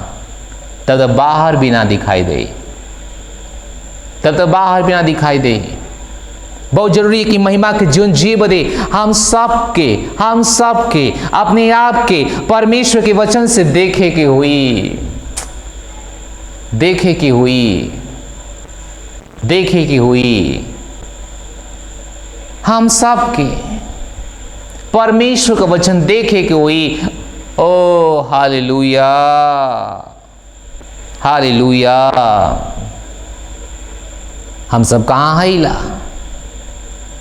तब तक बाहर भी ना दिखाई दे, तब तक बाहर भी ना दिखाई दे। बहुत जरूरी है कि महिमा के जीवन जिए बदे हम सबके अपने आप के परमेश्वर के वचन से देखे की हुई, हम सबके परमेश्वर का वचन देखे की हुई। ओ हालेलुया, हालेलुया। हम सब कहाँ हैला,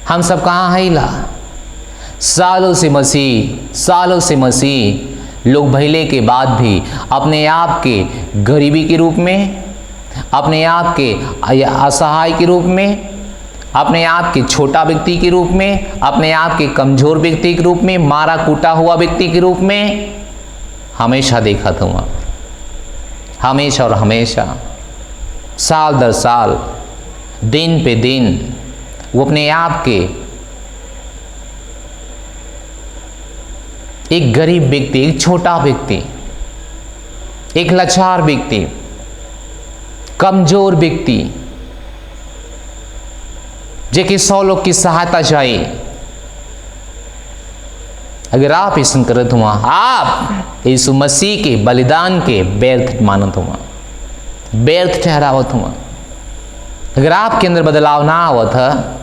हम सब कहाँ हैला। सालों से मसीह लोग भइले के बाद भी अपने आप के गरीबी के रूप में, अपने आप के असहाय के रूप में, अपने आप के छोटा व्यक्ति के रूप में, अपने आप के कमजोर व्यक्ति के रूप में, मारा कूटा हुआ व्यक्ति के रूप में हमेशा देखा था, हमेशा और हमेशा, साल दर साल, दिन पे दिन वो अपने आप के एक गरीब व्यक्ति, एक छोटा व्यक्ति, एक लाचार व्यक्ति, कमजोर व्यक्ति, जेके 100 लोग की सहायता चाहिए, अगर आप ऐसा करत हुआ, आप यीशु मसीह के बलिदान के व्यर्थ मानत हुआ, व्यर्थ ठहरावत हुआ। अगर आपके अंदर बदलाव ना आवत है,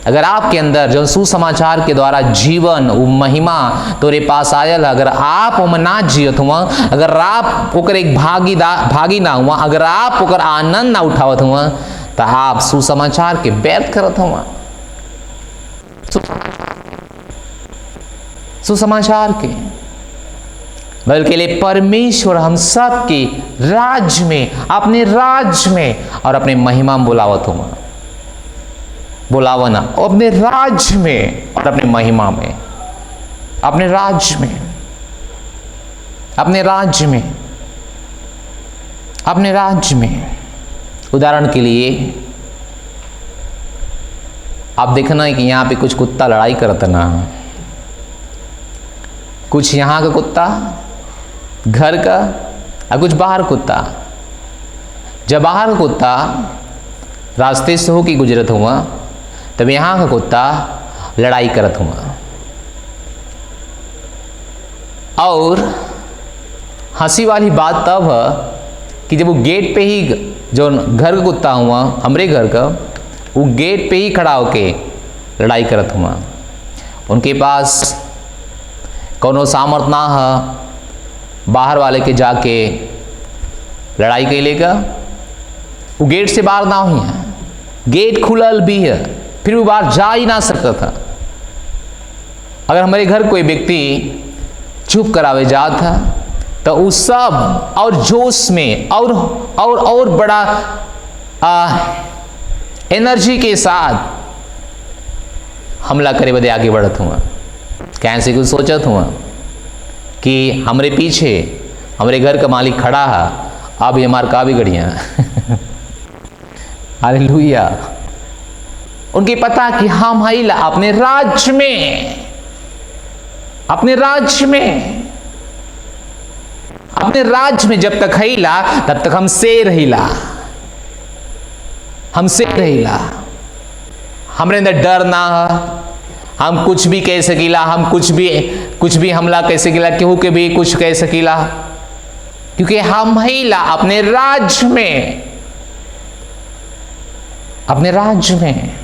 अगर आपके अंदर जो सुसमाचार के द्वारा जीवन वो महिमा तोरे पास आयल, अगर आप उम ना जियत हुआ, अगर आप ओकर एक भागी ना हुआ, अगर आप ओकर आनंद ना उठावत हुआ, तो आप सुसमाचार के व्यर्थ करत हुआ। सुसमाचार के बल्कि ले परमेश्वर हम सब के राज्य में, अपने राज्य में और अपने महिमा में बुलावत हुआ, बुलावना अपने राज्य में और अपने महिमा में, अपने राज्य में, अपने राज्य में, अपने राज्य में। उदाहरण के लिए आप देखना है कि यहाँ पे कुछ कुत्ता लड़ाई करता ना, कुछ यहाँ का कुत्ता घर का और कुछ बाहर कुत्ता। जब बाहर का कुत्ता रास्ते से होके गुजरत हुआ, तब यहाँ का कुत्ता लड़ाई करत हुआ। और हंसी वाली बात तब है कि जब वो गेट पे ही, जो घर का कुत्ता हुआ हमरे घर का, वो गेट पे ही खड़ा होके लड़ाई करत हुआ। उनके पास कोनो सामर्थ ना है बाहर वाले के जाके लड़ाई के लेगा, वो गेट से बाहर ना हुई है, गेट खुलल भी है, फिर वो बाहर जा ही ना सकता था। अगर हमारे घर कोई व्यक्ति चुप करावे जात था, तो उस सब और जोश में और बड़ा एनर्जी के साथ हमला करे बदे आगे बढ़त हुआ। कैसे कुछ सोचत हुआ कि हमरे पीछे हमरे घर का मालिक खड़ा है, अब ये हमार का बिगड़िया। हालेलुया। उनकी पता कि हम हईला अपने राज्य में, अपने राज्य में, अपने राज्य में जब तक हईला तब तक हम शेर रहीला, हम शेर रहीला। हमरे अंदर डर ना है, हम कुछ भी कह सकीला, हम कुछ भी हमला कह सकीला, केहू के भी कुछ कह सकीला, क्योंकि हम हईला अपने राज्य में, अपने राज्य में।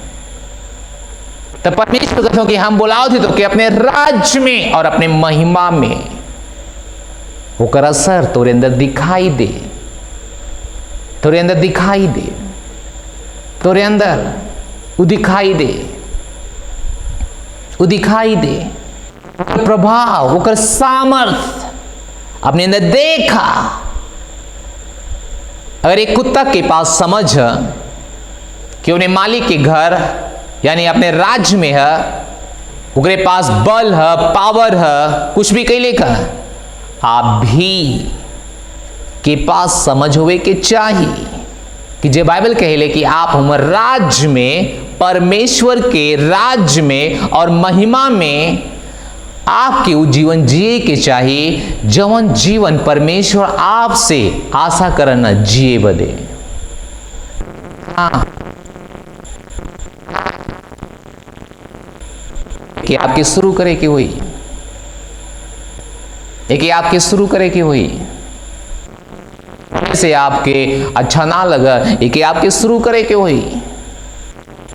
तब परमेश्वर कहते हो कि हम बुलाओ थे तो कि अपने राज्य में और अपने महिमा में होकर असर तोरे अंदर दिखाई दे, तोरे अंदर दिखाई दे, तोरे अंदर वो दिखाई दे, वो दिखाई दे, प्रभाव होकर सामर्थ अपने अंदर देखा। अगर एक कुत्ता के पास समझ है कि उन्हें मालिक के घर यानी अपने राज्य में है, उनके पास बल है, पावर है, कुछ भी कह लेगा, आप भी के पास समझ हुए के चाहिए कि जे बाइबल कहले कि आप हमारे राज्य में, परमेश्वर के राज्य में और महिमा में आपके वो जीवन जिए के चाहिए जवन जीवन परमेश्वर आपसे आशा करना जिए बदे। हाँ, कि आपके शुरू करे कि हुई, एक आपके शुरू करे कि हुई, से आपके अच्छा ना लगा, एक आपके शुरू करे कि हुई।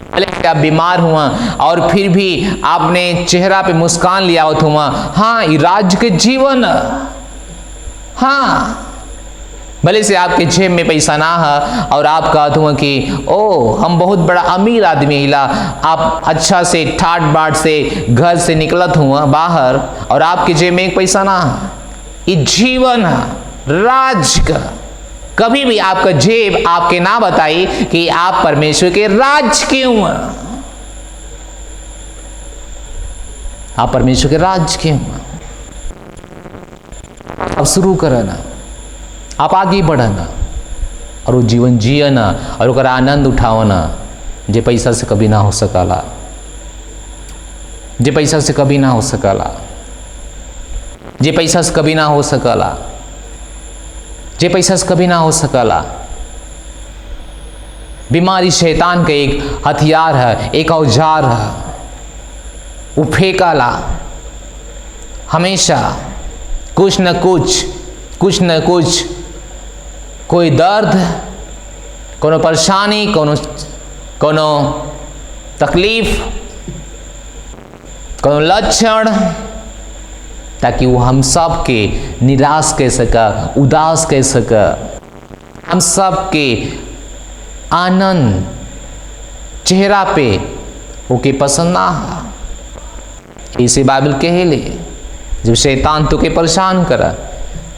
पहले आप बीमार हुआ और फिर भी आपने चेहरा पे मुस्कान लिया हुआ, हाँ ये राज्य के जीवन, हाँ भले से आपके जेब में पैसा ना है और आप कहते हुआ कि ओ हम बहुत बड़ा अमीर आदमी हिला, आप अच्छा से ठाट बाट से घर से निकलत हुआ बाहर और आपके जेब में एक पैसा ना है, ये जीवन है राज्य का। कभी भी आपका जेब आपके ना बताई कि आप परमेश्वर के राज्य क्यों हैं, आप परमेश्वर के राज्य क्यों हैं। अब शुरू करना, आप आगे बढ़ना और वो जीवन जियना और ओकर आनंद उठावना जे पैसा से कभी ना हो सकला, जे पैसा से कभी ना हो सकला, जे पैसा से कभी ना हो सकला, जे पैसा से कभी ना हो सकला। बीमारी शैतान का एक हथियार है, एक औजार है, वो फेंकाला हमेशा कुछ न कुछ, कोई दर्द, कोनो परेशानी, कोनो तकलीफ, कोनो लक्षण, ताकि वो हम सब के निराश कर सका, उदास कर सका, हम सब के आनंद चेहरा पे ओके पसंद ना है। इसे बाइबल कहेले जब शैतान तुके परेशान करा,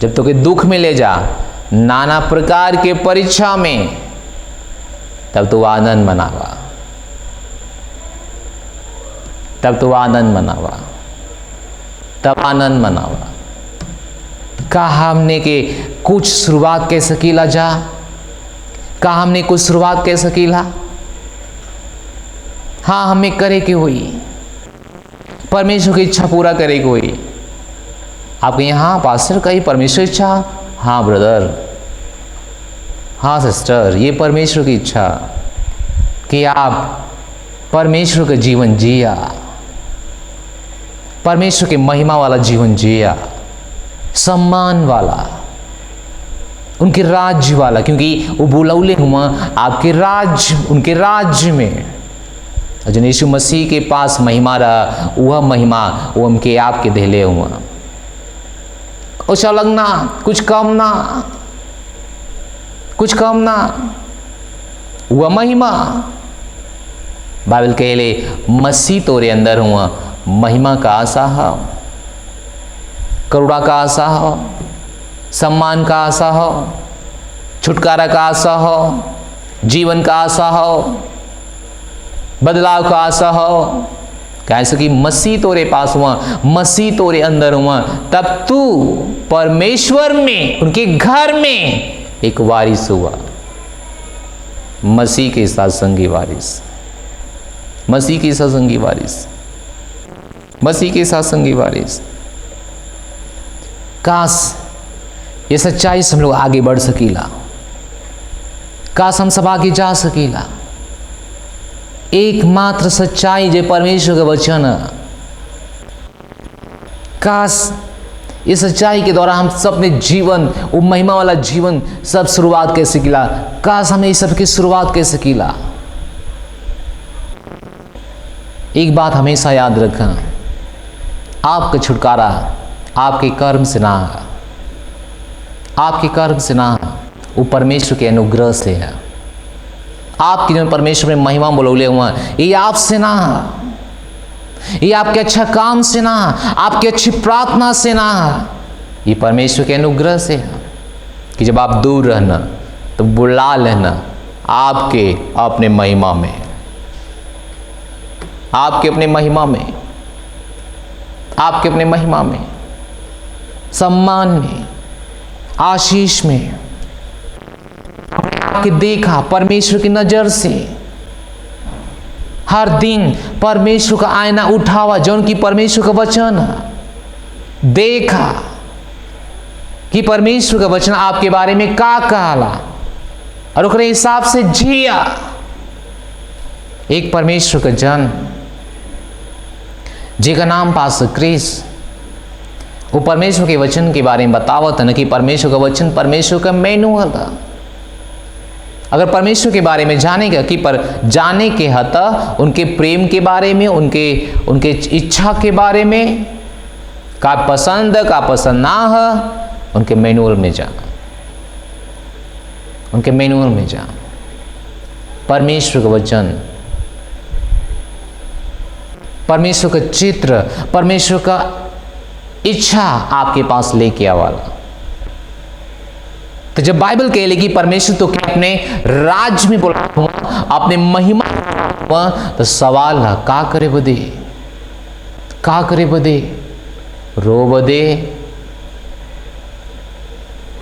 जब तुके दुख में ले जा, नाना प्रकार के परीक्षा में, तब तो आनंद मनावा, तब तो आनंद मनावा, तब आनंद मनावा। का हमने के कुछ शुरुआत कह सकीला जा, का हमने कुछ शुरुआत कह सकीला? हाँ, हमें करे के हुई, परमेश्वर की इच्छा पूरा करे के हुई। आपके यहाँ पास्टर का ही परमेश्वर इच्छा? हाँ ब्रदर, हाँ सिस्टर, ये परमेश्वर की इच्छा कि आप परमेश्वर का जीवन जिया, परमेश्वर के महिमा वाला जीवन जिया, सम्मान वाला, उनके राज्य वाला, क्योंकि वो बुलौले हुआ आपके राज्य, उनके राज्य में। जो यीशु मसीह के पास महिमा रहा, वह महिमा वो हमके आपके देले हुआ, कुछ अलग ना, कुछ कम ना, कुछ कम ना, वह महिमा। बाइबल कहले मसीह तोरे अंदर हुआ महिमा का आशा हो, करुणा का आशा हो, सम्मान का आशा हो, छुटकारा का आशा हो, जीवन का आशा हो, बदलाव का आशा हो। कैसे कि मसीह तोरे पास हुआ, मसीह तोरे अंदर हुआ, तब तू परमेश्वर में, उनके घर में एक वारिस हुआ, मसीह के साथ संगी वारिस, मसीह के साथ संगी वारिस, मसीह के साथ संगी वारिस। काश ये सच्चाई से हम लोग आगे बढ़ सकीला, काश हम सब आगे जा सकीला। एकमात्र सच्चाई जो परमेश्वर का वचन है, काश इस सच्चाई के द्वारा हम सब अपने जीवन, वो महिमा वाला जीवन सब शुरुआत कर सकीला। काश हमें इस सब की शुरुआत कर सकीला। एक बात हमेशा याद रखें, आपका छुटकारा आपके कर्म से ना, आपके कर्म से ना, वो परमेश्वर के अनुग्रह से है। आपकी जो परमेश्वर में महिमा बोलौले हुआ, ये आपसे ना, ये आपके अच्छा काम से ना, आपकी अच्छी प्रार्थना से ना, ये परमेश्वर के अनुग्रह से है। कि जब आप दूर रहना तो बुला लेना आपके अपने महिमा में, आपके अपने महिमा में, आपके अपने महिमा में, सम्मान में, आशीष में। आपके देखा परमेश्वर की नजर से, हर दिन परमेश्वर का आईना उठावा, जो उनकी परमेश्वर का वचन देखा कि परमेश्वर का वचन आपके बारे में का कहला और उसके हिसाब से जिया। एक परमेश्वर का जन जिसका नाम पास्टर क्रिस, वो परमेश्वर के वचन के बारे में बतावत है ना कि परमेश्वर का वचन परमेश्वर का मैनुअल था। अगर परमेश्वर के बारे में जानेगा कि पर जाने के हता उनके प्रेम के बारे में, उनके इच्छा के बारे में, का पसंद का पसंद ना है, उनके मैनुअल में जा, उनके मैनुअल में जा। परमेश्वर का वचन, परमेश्वर का चित्र, परमेश्वर का इच्छा आपके पास लेके आवाला। तो जब बाइबल कह लेगी परमेश्वर तो क्या अपने राज में बोला हुआ, अपने महिमा हुआ, तो सवाल है का करे बदे, का करे बदे, रो बदे,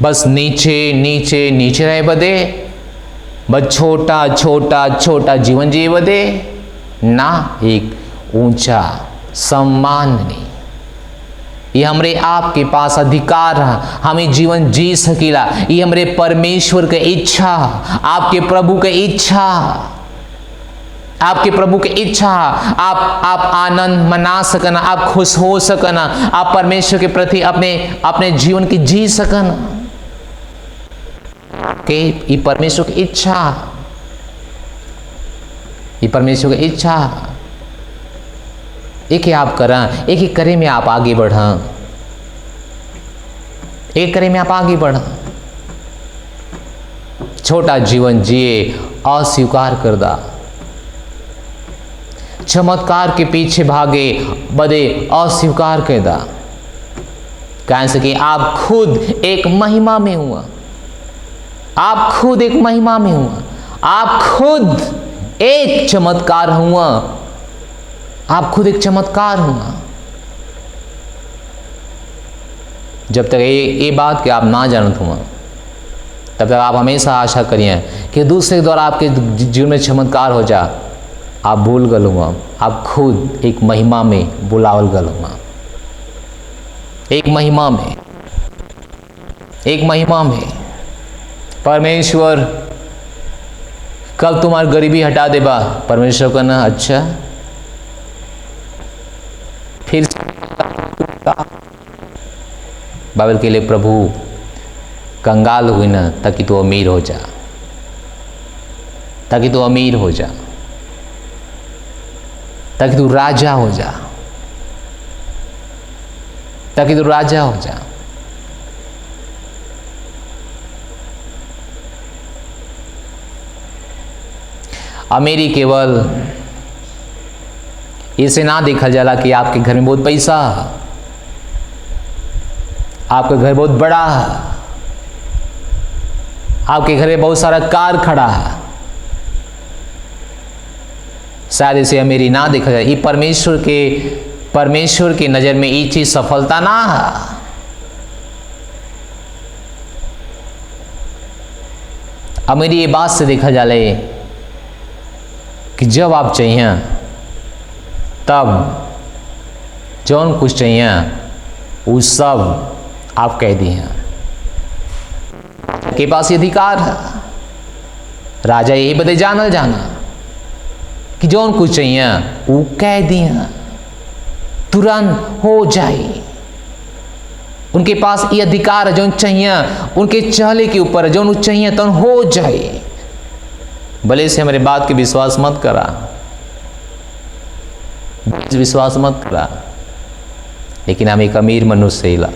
बस नीचे नीचे नीचे रहे बदे, बस छोटा छोटा छोटा जीवन जिए बदे ना, एक ऊंचा सम्माननीय, ये हमरे आपके पास अधिकार है, हमें जीवन जी सकीला, ये हमरे परमेश्वर के इच्छा, आपके प्रभु के इच्छा, आपके प्रभु की इच्छा। आप आनंद मना सकना, आप खुश हो सकना, आप परमेश्वर के प्रति अपने जीवन की जी सकना के ये परमेश्वर की इच्छा, ये परमेश्वर की इच्छा। एक ही आप करें, एक ही करे में आप आगे बढ़ें, एक करे में आप आगे बढ़ें। छोटा जीवन जिए, अस्वीकार कर दा, चमत्कार के पीछे भागे बदे अस्वीकार कर दा। कह कि आप खुद एक महिमा में हुआ, आप खुद एक महिमा में हुआ, आप खुद एक चमत्कार हुआ, आप खुद एक चमत्कार हुआ। जब तक ये बात कि आप ना जानत हुआ, तब तक आप हमेशा आशा करिए कि दूसरे के द्वारा आपके जीवन में चमत्कार हो जा। आप भूल गल हुआ, आप खुद एक महिमा में बुलावल गल हुआ, एक महिमा में, एक महिमा में। परमेश्वर कब तुम्हारी गरीबी हटा देबा? परमेश्वर का ना अच्छा फिर बाइबल के लिए प्रभु कंगाल हुई ना ताकि तू अमीर हो जा, ताकि तू अमीर हो जा, ताकि तू राजा हो जा, ताकि तू राजा हो जा। अमीरी केवल इसे ना देखा जाला कि आपके घर में बहुत पैसा, आपका घर बहुत बड़ा है, आपके घर में बहुत सारा कार खड़ा है, शायद इसे अमीरी ना देखा जाए। ये परमेश्वर की नजर में ये चीज सफलता ना है। अमीरी ये बात से देखा जाए कि जब आप चाहिए तब जौन कुछ चाहिए वो सब आप कह दिए, के पास ये अधिकार है। राजा यही बदे जानल जाना कि जौन कुछ चाहिए वो कह दिया, तुरंत हो जाए। उनके पास ये अधिकार है, जौन चाहिए उनके चहले के ऊपर है, जौन चाहिए तो हो जाए। भले से हमारे बात के विश्वास मत करा, विश्वास मत करा, लेकिन हम एक अमीर मनुष्य हिला,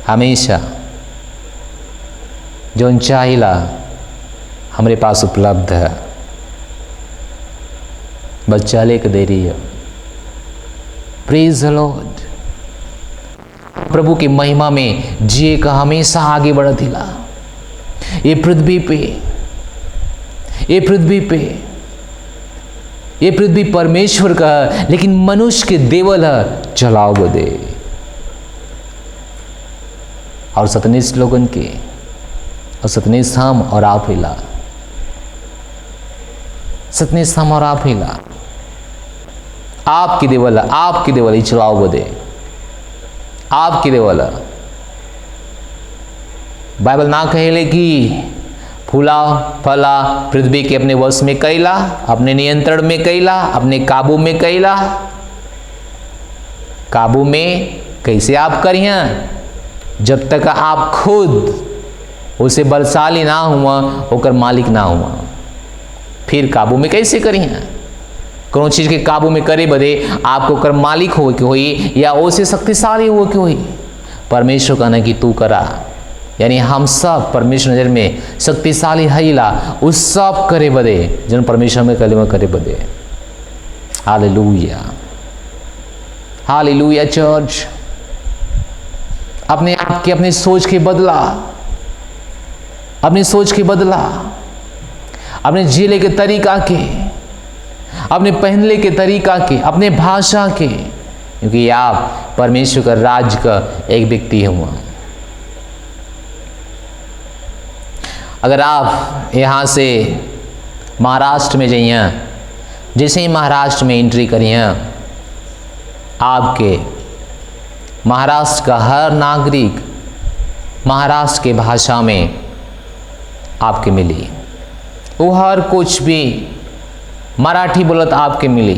हमेशा जौन चाहिला हमारे पास उपलब्ध है, बस चले के देरी है। Praise the Lord. प्रभु की महिमा में जिए का हमेशा आगे बढ़त हिला। ये पृथ्वी पे, ये पृथ्वी पे, ये पृथ्वी परमेश्वर का है, लेकिन मनुष्य के देवल है चलाओ बदे। और सतनीस लोगन के, और सतनीस हम और आप हिला, सतनीस हम और आप हिला। आपकी देवल है, आपकी देवल चलाओ बदे, आपकी देवल है। बाइबल ना कहेले कि फूला फला पृथ्वी के अपने वश में कैला, अपने नियंत्रण में कैला, अपने काबू में कैला। काबू में कैसे आप करिए? जब तक आप खुद उसे बलशाली ना हुआ, ओकर मालिक ना हुआ, फिर काबू में कैसे करिए? कोनो चीज के काबू में करे बदे आपको ओकर मालिक हो के होई या उसे शक्तिशाली हो के होई। परमेश्वर कहना कि तू करा, यानी हम सब परमेश्वर नजर में शक्तिशाली हईला, उस सब करे बदे जन परमेश्वर में कलिमा करे बदे। Hallelujah, hallelujah. चर्च अपने आप के, अपने सोच के बदला, अपनी सोच के बदला, अपने जीने के तरीका के, अपने पहनने के तरीका के, अपने भाषा के, क्योंकि आप परमेश्वर का राज्य का एक व्यक्ति हुआ। अगर आप यहाँ से महाराष्ट्र में जाइए, जैसे ही महाराष्ट्र में एंट्री करिए, आपके महाराष्ट्र का हर नागरिक महाराष्ट्र के भाषा में आपके मिली। वो हर कुछ भी मराठी बोलत आपके मिली।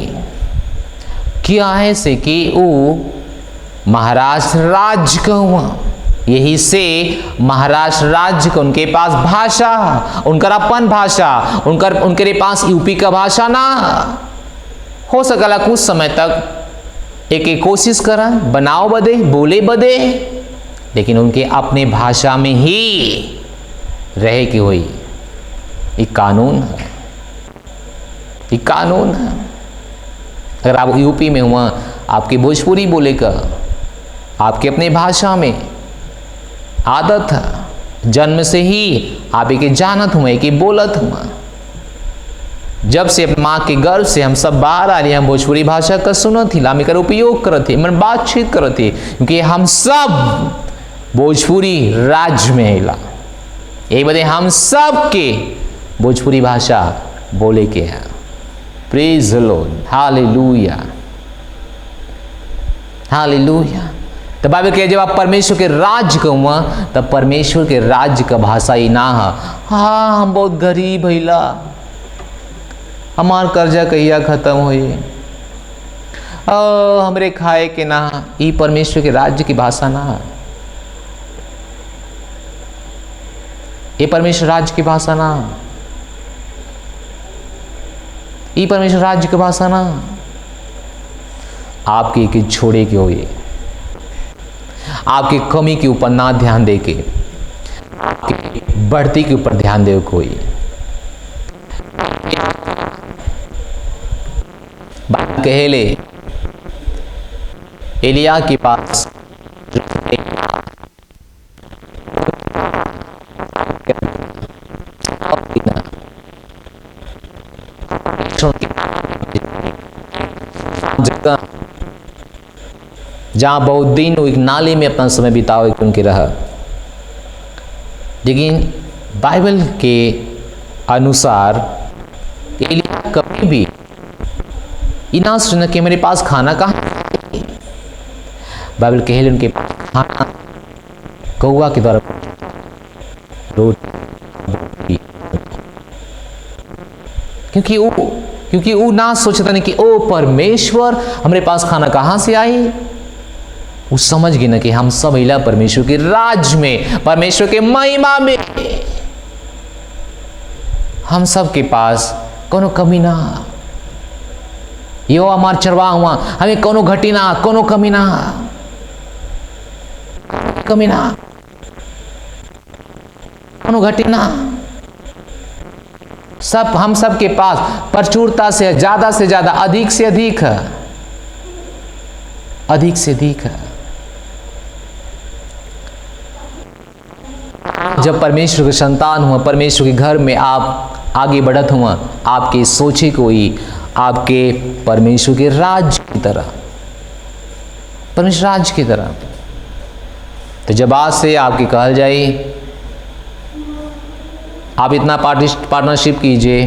क्या है से कि वो महाराष्ट्र राज्य का हुआ, यही से महाराष्ट्र राज्य का उनके पास भाषा, उनकर अपन भाषा, उनके पास यूपी का भाषा ना हो सकला। कुछ समय तक एक कोशिश करा बनाओ बदे, बोले बदे, लेकिन उनके अपने भाषा में ही रहे कि हुई। ये कानून है, ये कानून है। अगर आप यूपी में हुआ, आपकी भोजपुरी बोले का आपके अपने भाषा में आदत है, जन्म से ही आप एक जानत हुए, एक बोलत हुआ। जब से अपनी माँ के गर्भ से हम सब बाहर आ रहे हैं, हम भोजपुरी भाषा का सुनत ही, हम एकर उपयोग करत ही, मन बातचीत करत ही, क्योंकि हम सब भोजपुरी राज्य में हिला। यही बदे हम सब के भोजपुरी भाषा बोले के हैं। Praise the lord, hallelujah, hallelujah. तो बाइबल कहे जब आप परमेश्वर के राज्य का हुआ, तब परमेश्वर के राज्य का भाषा ही ना है हाँ हम बहुत गरीब हिला, हमार कर्जा कहिया खत्म हुई, हमरे खाए के ना। ये परमेश्वर के राज्य की भाषा ना है, ये परमेश्वर राज्य की भाषा ना, ये परमेश्वर राज्य की भाषा ना। आपके एक छोड़े के हुए, आपकी कमी के ऊपर ना ध्यान दे के, आपकी बढ़ती के ऊपर ध्यान दे कोई। बात कहेले एलिया के पास जहाँ बहुत दिन वो एक नाले में अपना समय बिताओ उनके रहा। लेकिन बाइबल के अनुसार एलिया कभी भी इना सोचना कि मेरे पास खाना कहाँ, बाइबल कहे उनके पास खाना कौआ के द्वारा रोटी, क्योंकि वो ना सोचता नहीं कि ओ परमेश्वर हमारे पास खाना कहाँ से आई। वो समझ गए ना कि हम सब महिला परमेश्वर के राज में, परमेश्वर के महिमा में, हम सब के पास कोनो कमी ना, यो हमार चरवा हुआ, हमें कोनो घटी ना, कोनो कमी ना, कमी ना, कोनो घटी ना। सब हम सब के पास प्रचुरता से ज्यादा अधिक से अधिक है, अधिक से अधिक है। जब परमेश्वर के संतान हुआ, परमेश्वर के घर में आप आगे बढ़त हुआ, आपके सोचे कोई आपके परमेश्वर के राज्य की तरह, परमेश्वर राज्य की तरह। तो जब आज से आपकी कहल जाए आप इतना पार्टनरशिप कीजिए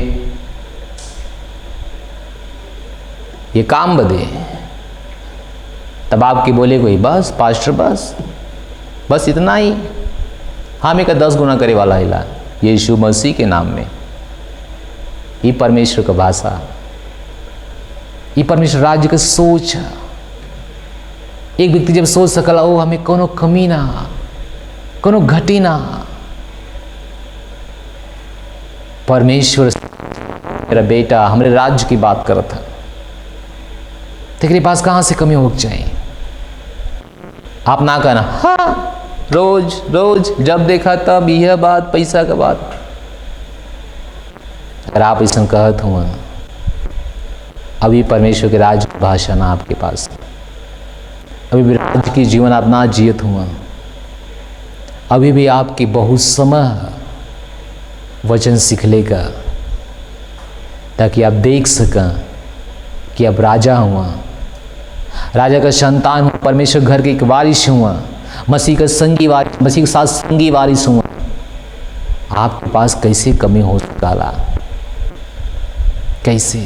ये काम बदे, तब आपकी बोले कोई बस पास्टर बस इतना ही, हमें का 10 गुना करे वाला हिला यीशु मसीह के नाम में। ये परमेश्वर का भाषा, ये परमेश्वर राज्य का सोच। एक व्यक्ति जब सोच सकला ओ हमें कोनो कमी ना, कोनो घटी ना, परमेश्वर मेरा बेटा हमारे राज्य की बात करता है, तेरे पास कहां से कमी हो जाए। आप ना कहना हाँ रोज जब देखा तब यह बात पैसा का बात। अगर आप ऐसा कहत हुआ, अभी परमेश्वर के राज्य की भाषा ना आपके पास, अभी भी राज्य की जीवन आप ना जियत हुआ, अभी भी आपकी बहुत समय वचन सीख लेगा ताकि आप देख सकें कि अब राजा हुआ, राजा का संतान हूँ, परमेश्वर घर के एक वारिस हूँ, मसीह का मसीह के साथ संगी वारिस हूँ। आपके पास कैसे कमी हो सकता? कैसे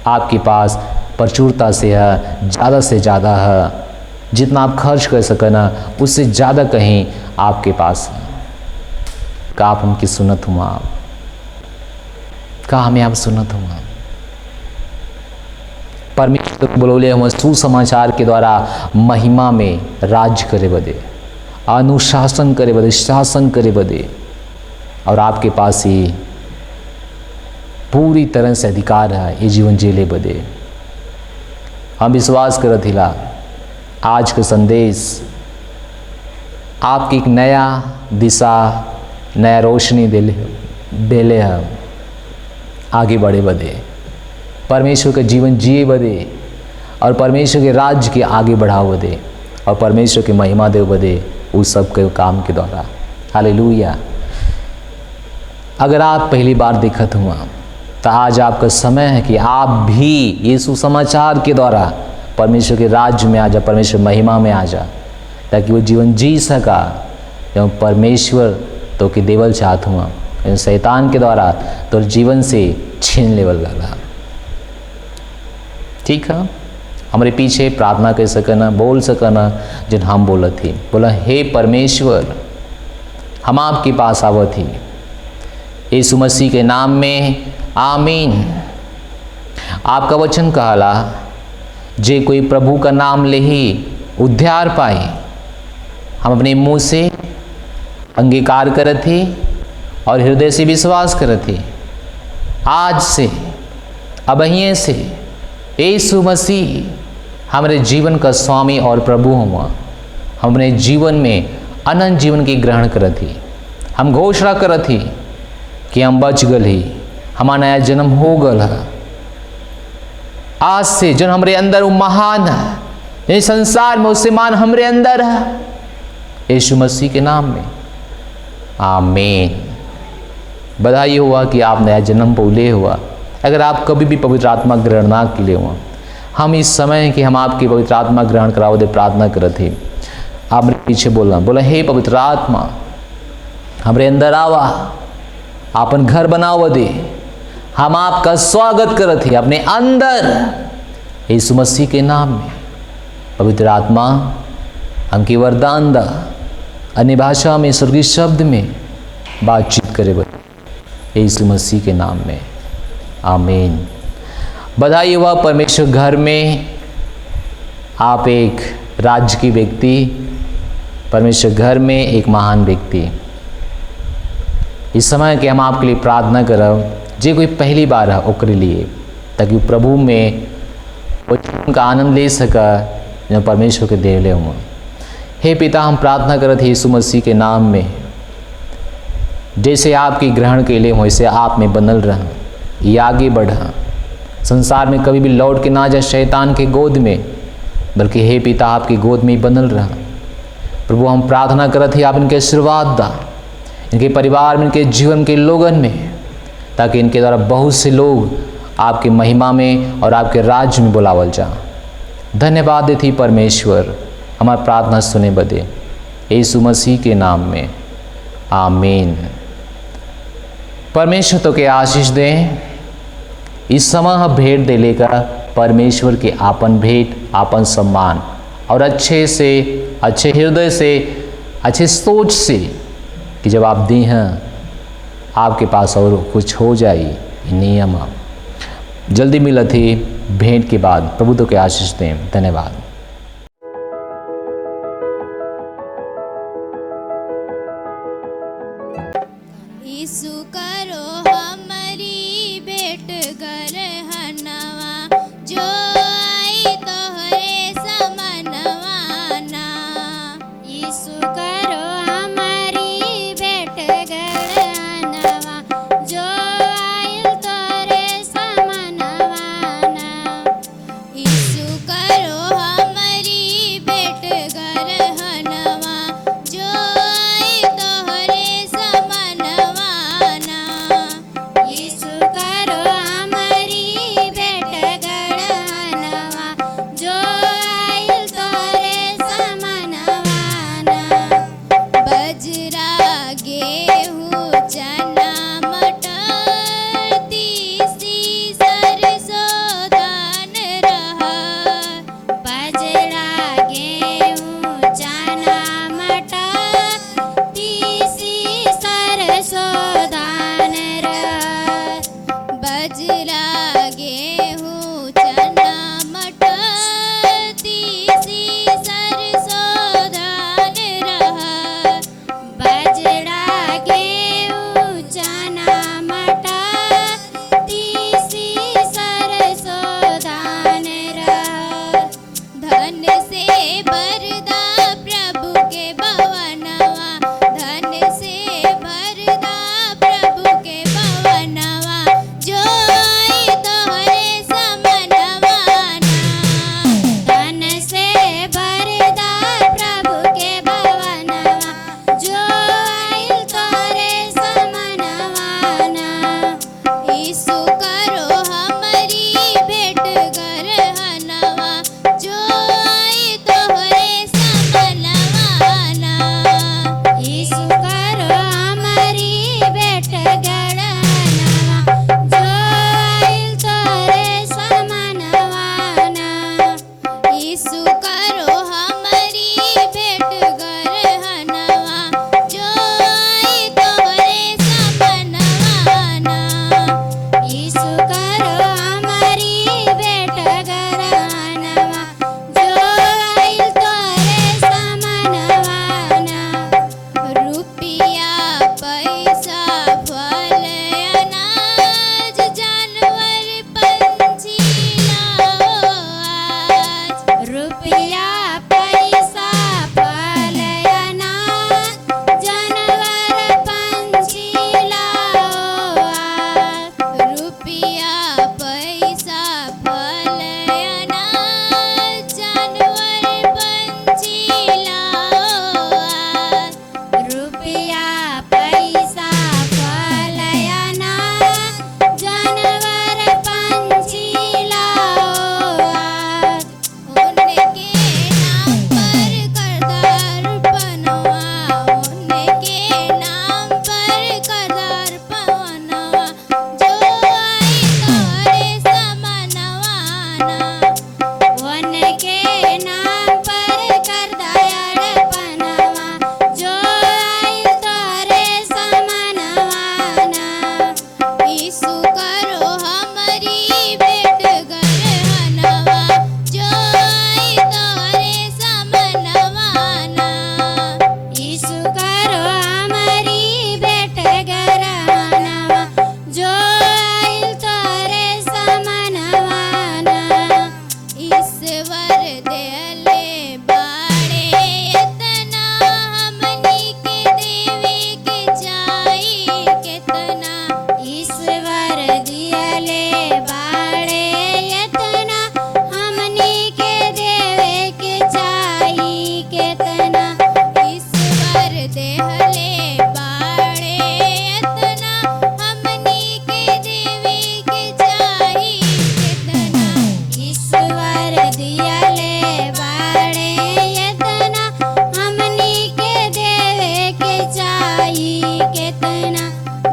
आपके पास प्रचुरता से है, ज़्यादा से ज़्यादा है, जितना आप खर्च कर सकें ना उससे ज़्यादा कहीं आपके पास है। का आप उनकी सुनत हुआ? का हमें आप सुनत हुआ? परमेश्वर बोले हम सुसमाचार के द्वारा महिमा में राज्य करे बदे, अनुशासन करे बदे, शासन करे बदे, और आपके पास ही पूरी तरह से अधिकार है ये जीवन जेले बदे। हम विश्वास करत हिला आज का संदेश आपकी एक नया दिशा, नया रोशनी देले है आगे बढ़े बदे, परमेश्वर का जीवन जिए बदे, और परमेश्वर के राज्य के आगे बढ़ाओ बदे, और परमेश्वर की महिमा दे बदे उस सब के काम के द्वारा। हालेलुया। अगर आप पहली बार देखत हुआ तो आज आपका समय है कि आप भी यीशु समाचार के द्वारा परमेश्वर के राज्य में आ जा, परमेश्वर महिमा में आ जा, ताकि वो जीवन जी सका जो परमेश्वर तो कि देवल चाहत हुआ, शैतान के द्वारा तो जीवन से छीन लेवल गला। ठीक है, हमारे पीछे प्रार्थना कर सकना, बोल सकना जिन हम बोलत थी, बोला हे परमेश्वर हम आपके पास आवत थी यीशु मसीह के नाम में, आमीन। आपका वचन कहला जे कोई प्रभु का नाम ले ही उद्धार पाए। हम अपने मुंह से अंगीकार करत थे और हृदय से विश्वास करत थे। आज से अबहिये से यीशु मसीह हमारे जीवन का स्वामी और प्रभु हुआ। हमने जीवन में अनंत जीवन की ग्रहण करत थी। हम घोषणा करत थी कि हम बच गल ही, हमारा नया जन्म हो गल है। आज से जो हमारे अंदर वो महान है, इस संसार में उससे मान हमारे अंदर है, यीशु मसीह के नाम में, आमीन। बधाई हुआ कि आप नया जन्म पौले हुआ। अगर आप कभी भी पवित्र आत्मा ग्रहण ना के लिए हुआ, हम इस समय कि हम आपकी पवित्र आत्मा ग्रहण कराओ दे प्रार्थना करत थे। आप मेरे पीछे बोला हे पवित्र आत्मा हमारे अंदर आवा, आपन घर बनाओ दे, हम आपका स्वागत करत थे अपने अंदर यीशु मसीह के नाम में। पवित्र आत्मा हमकी वरदान दा, अन्य भाषा में, स्वर्गीय शब्द में बातचीत करे यीशु मसीह के नाम में, आमीन। बधाई हुआ परमेश्वर घर में आप एक राज्य की व्यक्ति, परमेश्वर घर में एक महान व्यक्ति। इस समय के हम आपके लिए प्रार्थना करब जे कोई पहली बार है ओकरे लिए, ताकि वो प्रभु में उनका आनंद ले सका जो परमेश्वर के देवले हुआ। हे पिता हम प्रार्थना करत यीशु मसीह के नाम में, जैसे आपकी ग्रहण के लिए वैसे आप में बनल रह, ये आगे बढ़ा, संसार में कभी भी लौट के ना जाए शैतान के गोद में, बल्कि हे पिता आपकी गोद में ही बनल रहा। प्रभु हम प्रार्थना करत ही आप इनके आशीर्वाद दा, इनके परिवार में, इनके जीवन के लोगन में, ताकि इनके द्वारा बहुत से लोग आपकी महिमा में और आपके राज्य में बुलावल जा। धन्यवाद देती परमेश्वर हमारी प्रार्थना सुने बदे, यीशु मसीह के नाम में, आमीन। परमेश्वर तो के आशीष दें। इस समय भेंट देले का परमेश्वर के आपन भेंट, आपन सम्मान और अच्छे से, अच्छे हृदय से, अच्छे सोच से कि जब आप दी हैं आपके पास और कुछ हो जाए, नियम जल्दी मिला थी भेंट के बाद। प्रभु तो के आशीष दें। धन्यवाद। यीशु करो हमारी भेंट गरहनवा, जो आई तोहरे समनवाना। यीशु करो हमारी भेंट गरहनवा, जो आई तोहरे समनवाना। यीशु करो से भरदा प्रभु के भवनवा, धन से भरदा प्रभु के भवनवा, जो आई तोहरे समनवाना। धन से भरदा प्रभु के भवनवा, जो आई तोहरे समनवाना। यीशु करो हमारी भेंट गरहनवा, जो आई तोहरे समनवाना। यीशु करो हमारी भेंट गरहनवा, जो आई तोहरे समनवाना। यीशु करो हमारी भेंट गरहनवा, जो आई तोहरे समनवाना। यीशु करो हमारी भेंट गरहनवा, जो आई तोहरे समनवाना। रुपया पैसा फल अनाज जानवर पंछी लाओ आज। रुपया पैसा फल अनाज जानवर पंछी लाओ आज। रुपया पैसा फल अनाज जानवर पंछी लाओ आज। रुपया पैसा फल अनाज जानवर पंछी लाओ आज। उनके नाम पर करदार पनवा, उनके नाम पर करदार पवनवा, जो आई तोहरे समनवाना। उनके नाम पर करदार पनवा, जो आई तोहरे समनवाना। यीशु करो हमारी भेंट गरहनवा, जो आई तोहरे समनवाना। यीशु करो हमारी भेंट गरहनवा, जो आई तोहरे समनवाना। ईश्वर देले बाड़े इतना, हमनी के देवे के चाही केतना। ईश्वर दियले बाड़े इतना, हमनी के देवे के चाही केतना। ईश्वर देहले बाड़े इतना, हमनी के देवे के चाही केतना। ईश्वर दियले बाड़े इतना, हमनी के देवे के चाही केतना।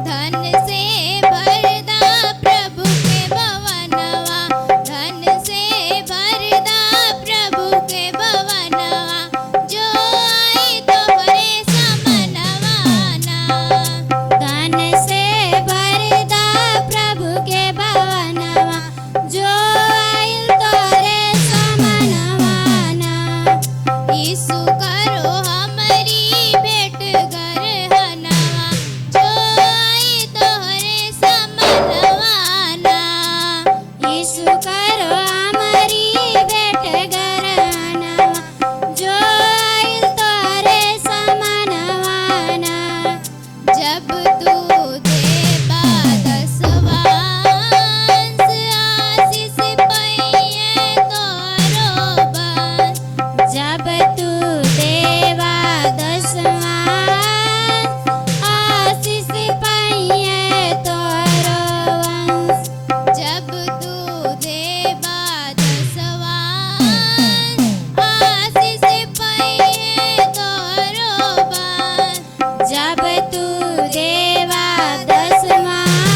धन से भरदा प्रभु के भवनवा, धन से भरदा प्रभु के भवनवा, जो आई तोहरे समनवाना। धन से भरदा प्रभु के भवनवा, जो आई तोहरे समनवाना। यीशु करो हमारी भेंट गरहनवा, जो आई तोहरे समनवाना। यीशु करो हमारी भेंट गरहनवा, जो आई तोहरे समनवाना। जब तू देबा दसवांश, आशीष पइहे तोहरो बंश। जब तू देबा दसवांश, आशीष पइहे तोहरो वंश। जब तू देबा दसवांश, आशीष पइहे तोहरो वंश। जब तू देबा दसवांश,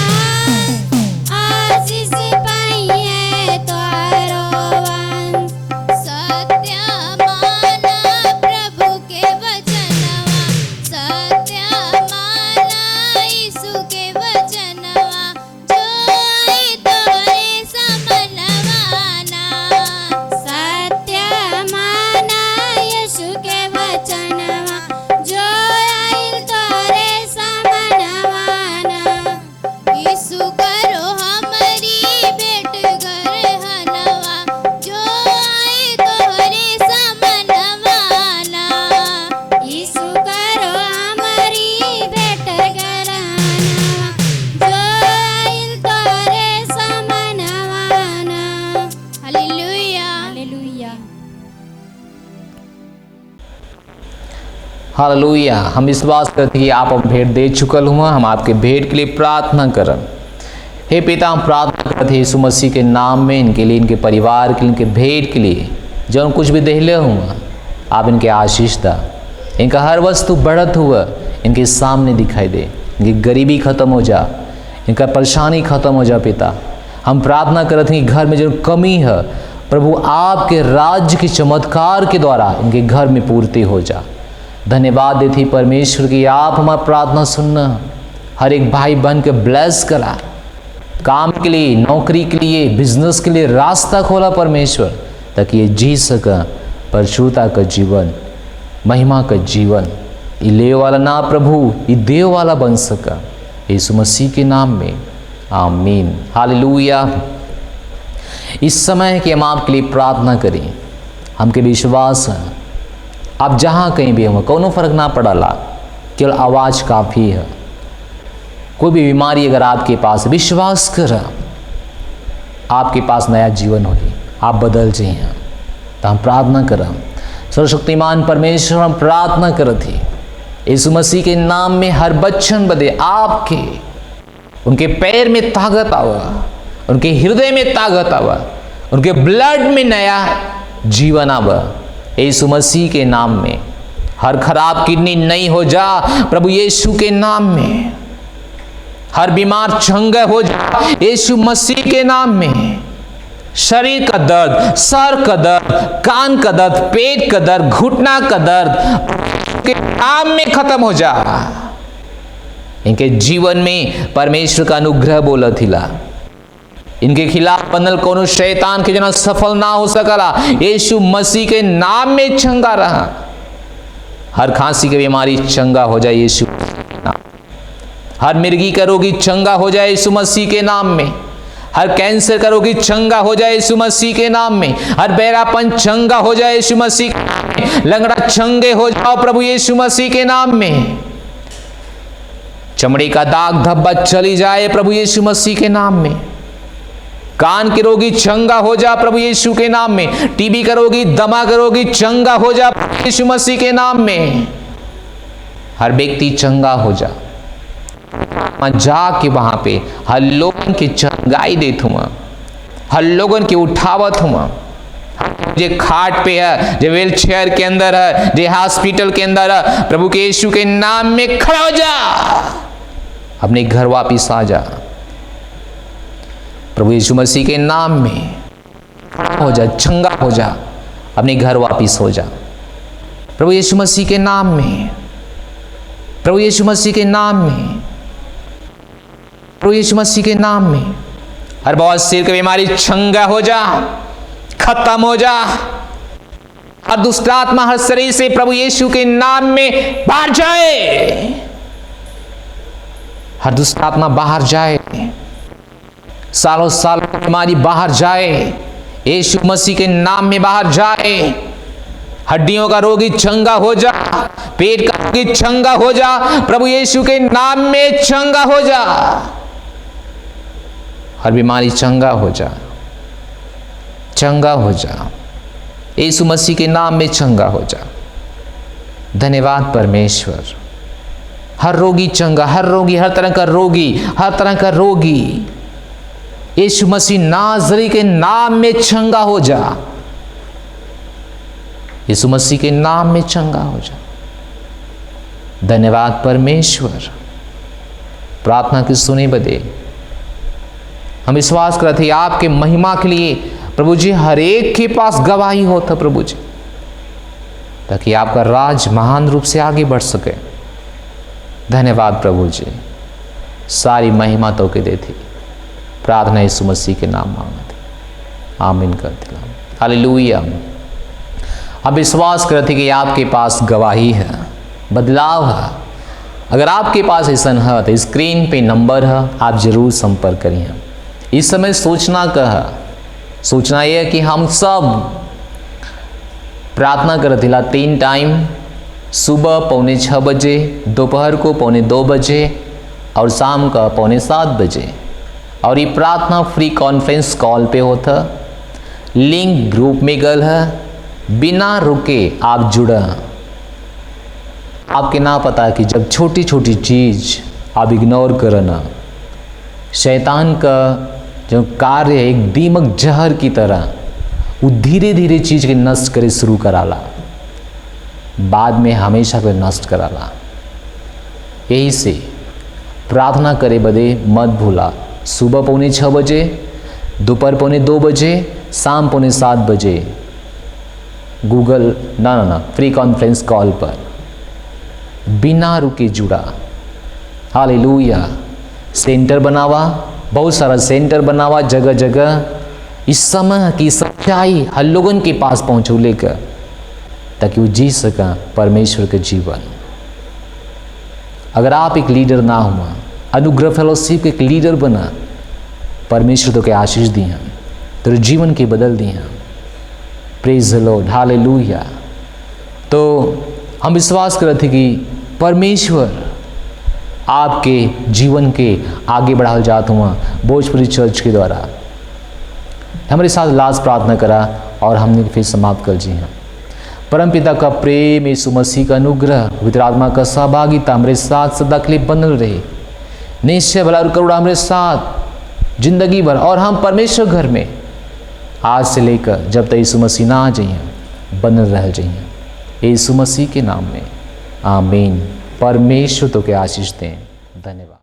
आशीष पइहे तोहरो वंश। सत्य मान हालेलुया। हम विश्वास करते कि आप हम भेंट दे चुकल हुआ, हम आपके भेंट के लिए प्रार्थना करब। हे पिता, हम प्रार्थना करते यीशु मसीह के नाम में इनके लिए, इनके परिवार के लिए, इनके भेंट के लिए जो कुछ भी देहले हुआ, आप इनके आशीष दा। इनका हर वस्तु बढ़त हुआ इनके सामने दिखाई दे, इनकी गरीबी खत्म हो जा, इनका परेशानी खत्म हो जा। पिता, हम प्रार्थना करते हैं कि घर में जो कमी है प्रभु आपके राज्य के चमत्कार के द्वारा इनके घर में पूर्ति हो जा। धन्यवाद देती परमेश्वर की आप हमारी प्रार्थना सुनना, हर एक भाई बहन के ब्लेस करा, काम के लिए, नौकरी के लिए, बिजनेस के लिए रास्ता खोला परमेश्वर, ताकि ये जी सका परशुता का जीवन, महिमा का जीवन, ये ले वाला ना प्रभु, ये देव वाला बन सका। यीशु मसीह के नाम में आमीन। हालेलुया। इस समय कि हम आपके लिए प्रार्थना करें, हमके विश्वास है आप जहाँ कहीं भी हो, कोनो फर्क ना पड़ाला, केवल आवाज़ काफ़ी है। कोई भी बीमारी अगर आपके पास, विश्वास कर आपके पास नया जीवन हो, आप बदल जाइए। तो हम प्रार्थना करम, सर्वशक्तिमान परमेश्वर, हम प्रार्थना करते यीशु मसीह के नाम में हर बच्चन बदे आपके, उनके पैर में ताकत आवा, उनके हृदय में ताकत आवा, उनके ब्लड में नया जीवन आवा यीशु मसीह के नाम में। हर खराब किडनी नहीं हो जा प्रभु यीशु के नाम में। हर बीमार चंगा हो जा यीशु मसीह के नाम में। शरीर का दर्द, सर का दर्द, कान का दर्द, पेट का दर्द, घुटना का दर्द के नाम में खत्म हो जा। इनके जीवन में परमेश्वर का अनुग्रह बोला थिला, इनके खिलाफ बनल कोनो शैतान के जना सफल ना हो सकला, यीशु मसीह के नाम में चंगा रहा। हर खांसी की बीमारी चंगा हो जाए यीशु के नाम। हर मिर्गी का रोगी चंगा हो जाए यीशु मसीह के नाम में। हर कैंसर का रोगी चंगा हो जाए यीशु मसीह के नाम में। हर बहरापन चंगा हो जाए यीशु मसीह के नाम में। लंगड़ा चंगे हो जाओ प्रभु यीशु मसीह के नाम में। चमड़ी का दाग धब्बा चली जाए प्रभु यीशु मसीह के नाम में। कान के रोगी चंगा हो जा प्रभु यीशु के नाम में। टीबी का रोगी, दमा का रोगी चंगा हो जा प्रभु यीशु मसीह के नाम में। हर व्यक्ति चंगा हो जा, जाके वहां पे हर लोगन की चंगाई देत हुआ, हर लोगन की उठावत हुआ। जे खाट पे है, जे व्हील चेयर के अंदर है, जे हॉस्पिटल के अंदर है, प्रभु के यीशु के नाम में खड़ा हो जा, अपने घर वापिस आ जा प्रभु यीशु मसीह के नाम में। हो जा, चंगा हो जा, अपने घर वापिस हो जा प्रभु यीशु मसीह के नाम में। प्रभु यीशु मसीह के नाम में, प्रभु यीशु मसीह के नाम में। हर बहुत सिर की बीमारी चंगा हो जा, खत्म हो जा। हर दुष्ट आत्मा हर शरीर से प्रभु यीशु के नाम में बाहर जाए। हर दुष्ट आत्मा बाहर जाए, सालों साल की बीमारी बाहर जाए, यीशु मसीह के नाम में बाहर जाए। हड्डियों का रोगी चंगा हो जा, पेट का रोगी चंगा हो जा, प्रभु यीशु के नाम में चंगा हो जा। हर बीमारी चंगा हो जा, चंगा हो जा, यीशु मसीह के नाम में चंगा हो जा। धन्यवाद परमेश्वर। हर रोगी चंगा, हर रोगी, हर तरह का रोगी, हर तरह का रोगी यीशु मसीह नाज़री के नाम में चंगा हो जा। यीशु मसीह के नाम में चंगा हो जा। धन्यवाद परमेश्वर। प्रार्थना की सुने बदे हम विश्वास करते हैं आपके महिमा के लिए प्रभु जी हर एक के पास गवाही होता प्रभु जी, ताकि आपका राज महान रूप से आगे बढ़ सके। धन्यवाद प्रभु जी, सारी महिमा तो के देती। प्रार्थना यीशु मसीह के नाम मांगते, आमीन करते। हालेलुया। अब विश्वास करते कि आपके पास गवाही है, बदलाव है। अगर आपके पास ऐसा है तो स्क्रीन पे नंबर है, आप जरूर संपर्क करिए। इस समय सूचना का है, सूचना यह है कि हम सब प्रार्थना करते ला 3 टाइम, सुबह 6:45 बजे, दोपहर को 2:45 बजे और शाम का 7:15 बजे। और ये प्रार्थना फ्री कॉन्फ्रेंस कॉल पे होता। लिंक ग्रुप में गल है, बिना रुके आप जुड़ा। आपके ना पता है कि जब छोटी छोटी चीज़ आप इग्नोर करना, शैतान का जो कार्य है एक दीमक जहर की तरह, वो धीरे धीरे चीज़ के नष्ट करे शुरू कराला, बाद में हमेशा को नष्ट कराला। यही से प्रार्थना करे बदे मत भूला। सुबह 6:45 बजे, दोपहर 2:45 बजे, शाम 7:45 बजे गूगल ना फ्री कॉन्फ्रेंस कॉल पर बिना रुके जुड़ा। हालेलुया। सेंटर बनावा, बहुत सारा सेंटर बनावा जगह जगह, इस समय की सच्चाई हर लोगन के पास पहुँचो लेकर, ताकि वो जी सका परमेश्वर का जीवन। अगर आप एक लीडर ना हुआ, अनुग्रह फेलोशिप के एक लीडर बना, परमेश्वर तो के आशीष दी हैं, तेरे जीवन की बदल दी हैं। Praise the lord, hallelujah. तो हम विश्वास करते थे कि परमेश्वर आपके जीवन के आगे बढ़ाल जात हुआ भोजपुरी चर्च के द्वारा। हमारे साथ लास्ट प्रार्थना करा और हमने फिर समाप्त कर जी हैं। परमपिता का प्रेम, यीशु मसीह का अनुग्रह, पवित्र आत्मा का सहभागिता हमारे साथ सदा के लिए बनल रहे। निश्चय भला और करुणा हमारे साथ जिंदगी भर, और हम परमेश्वर घर में आज से लेकर जब तक यीशु मसीह ना आ जाइए बनल रह जाइए। यीशु मसीह के नाम में आमीन। परमेश्वर तो के आशीष दें। धन्यवाद।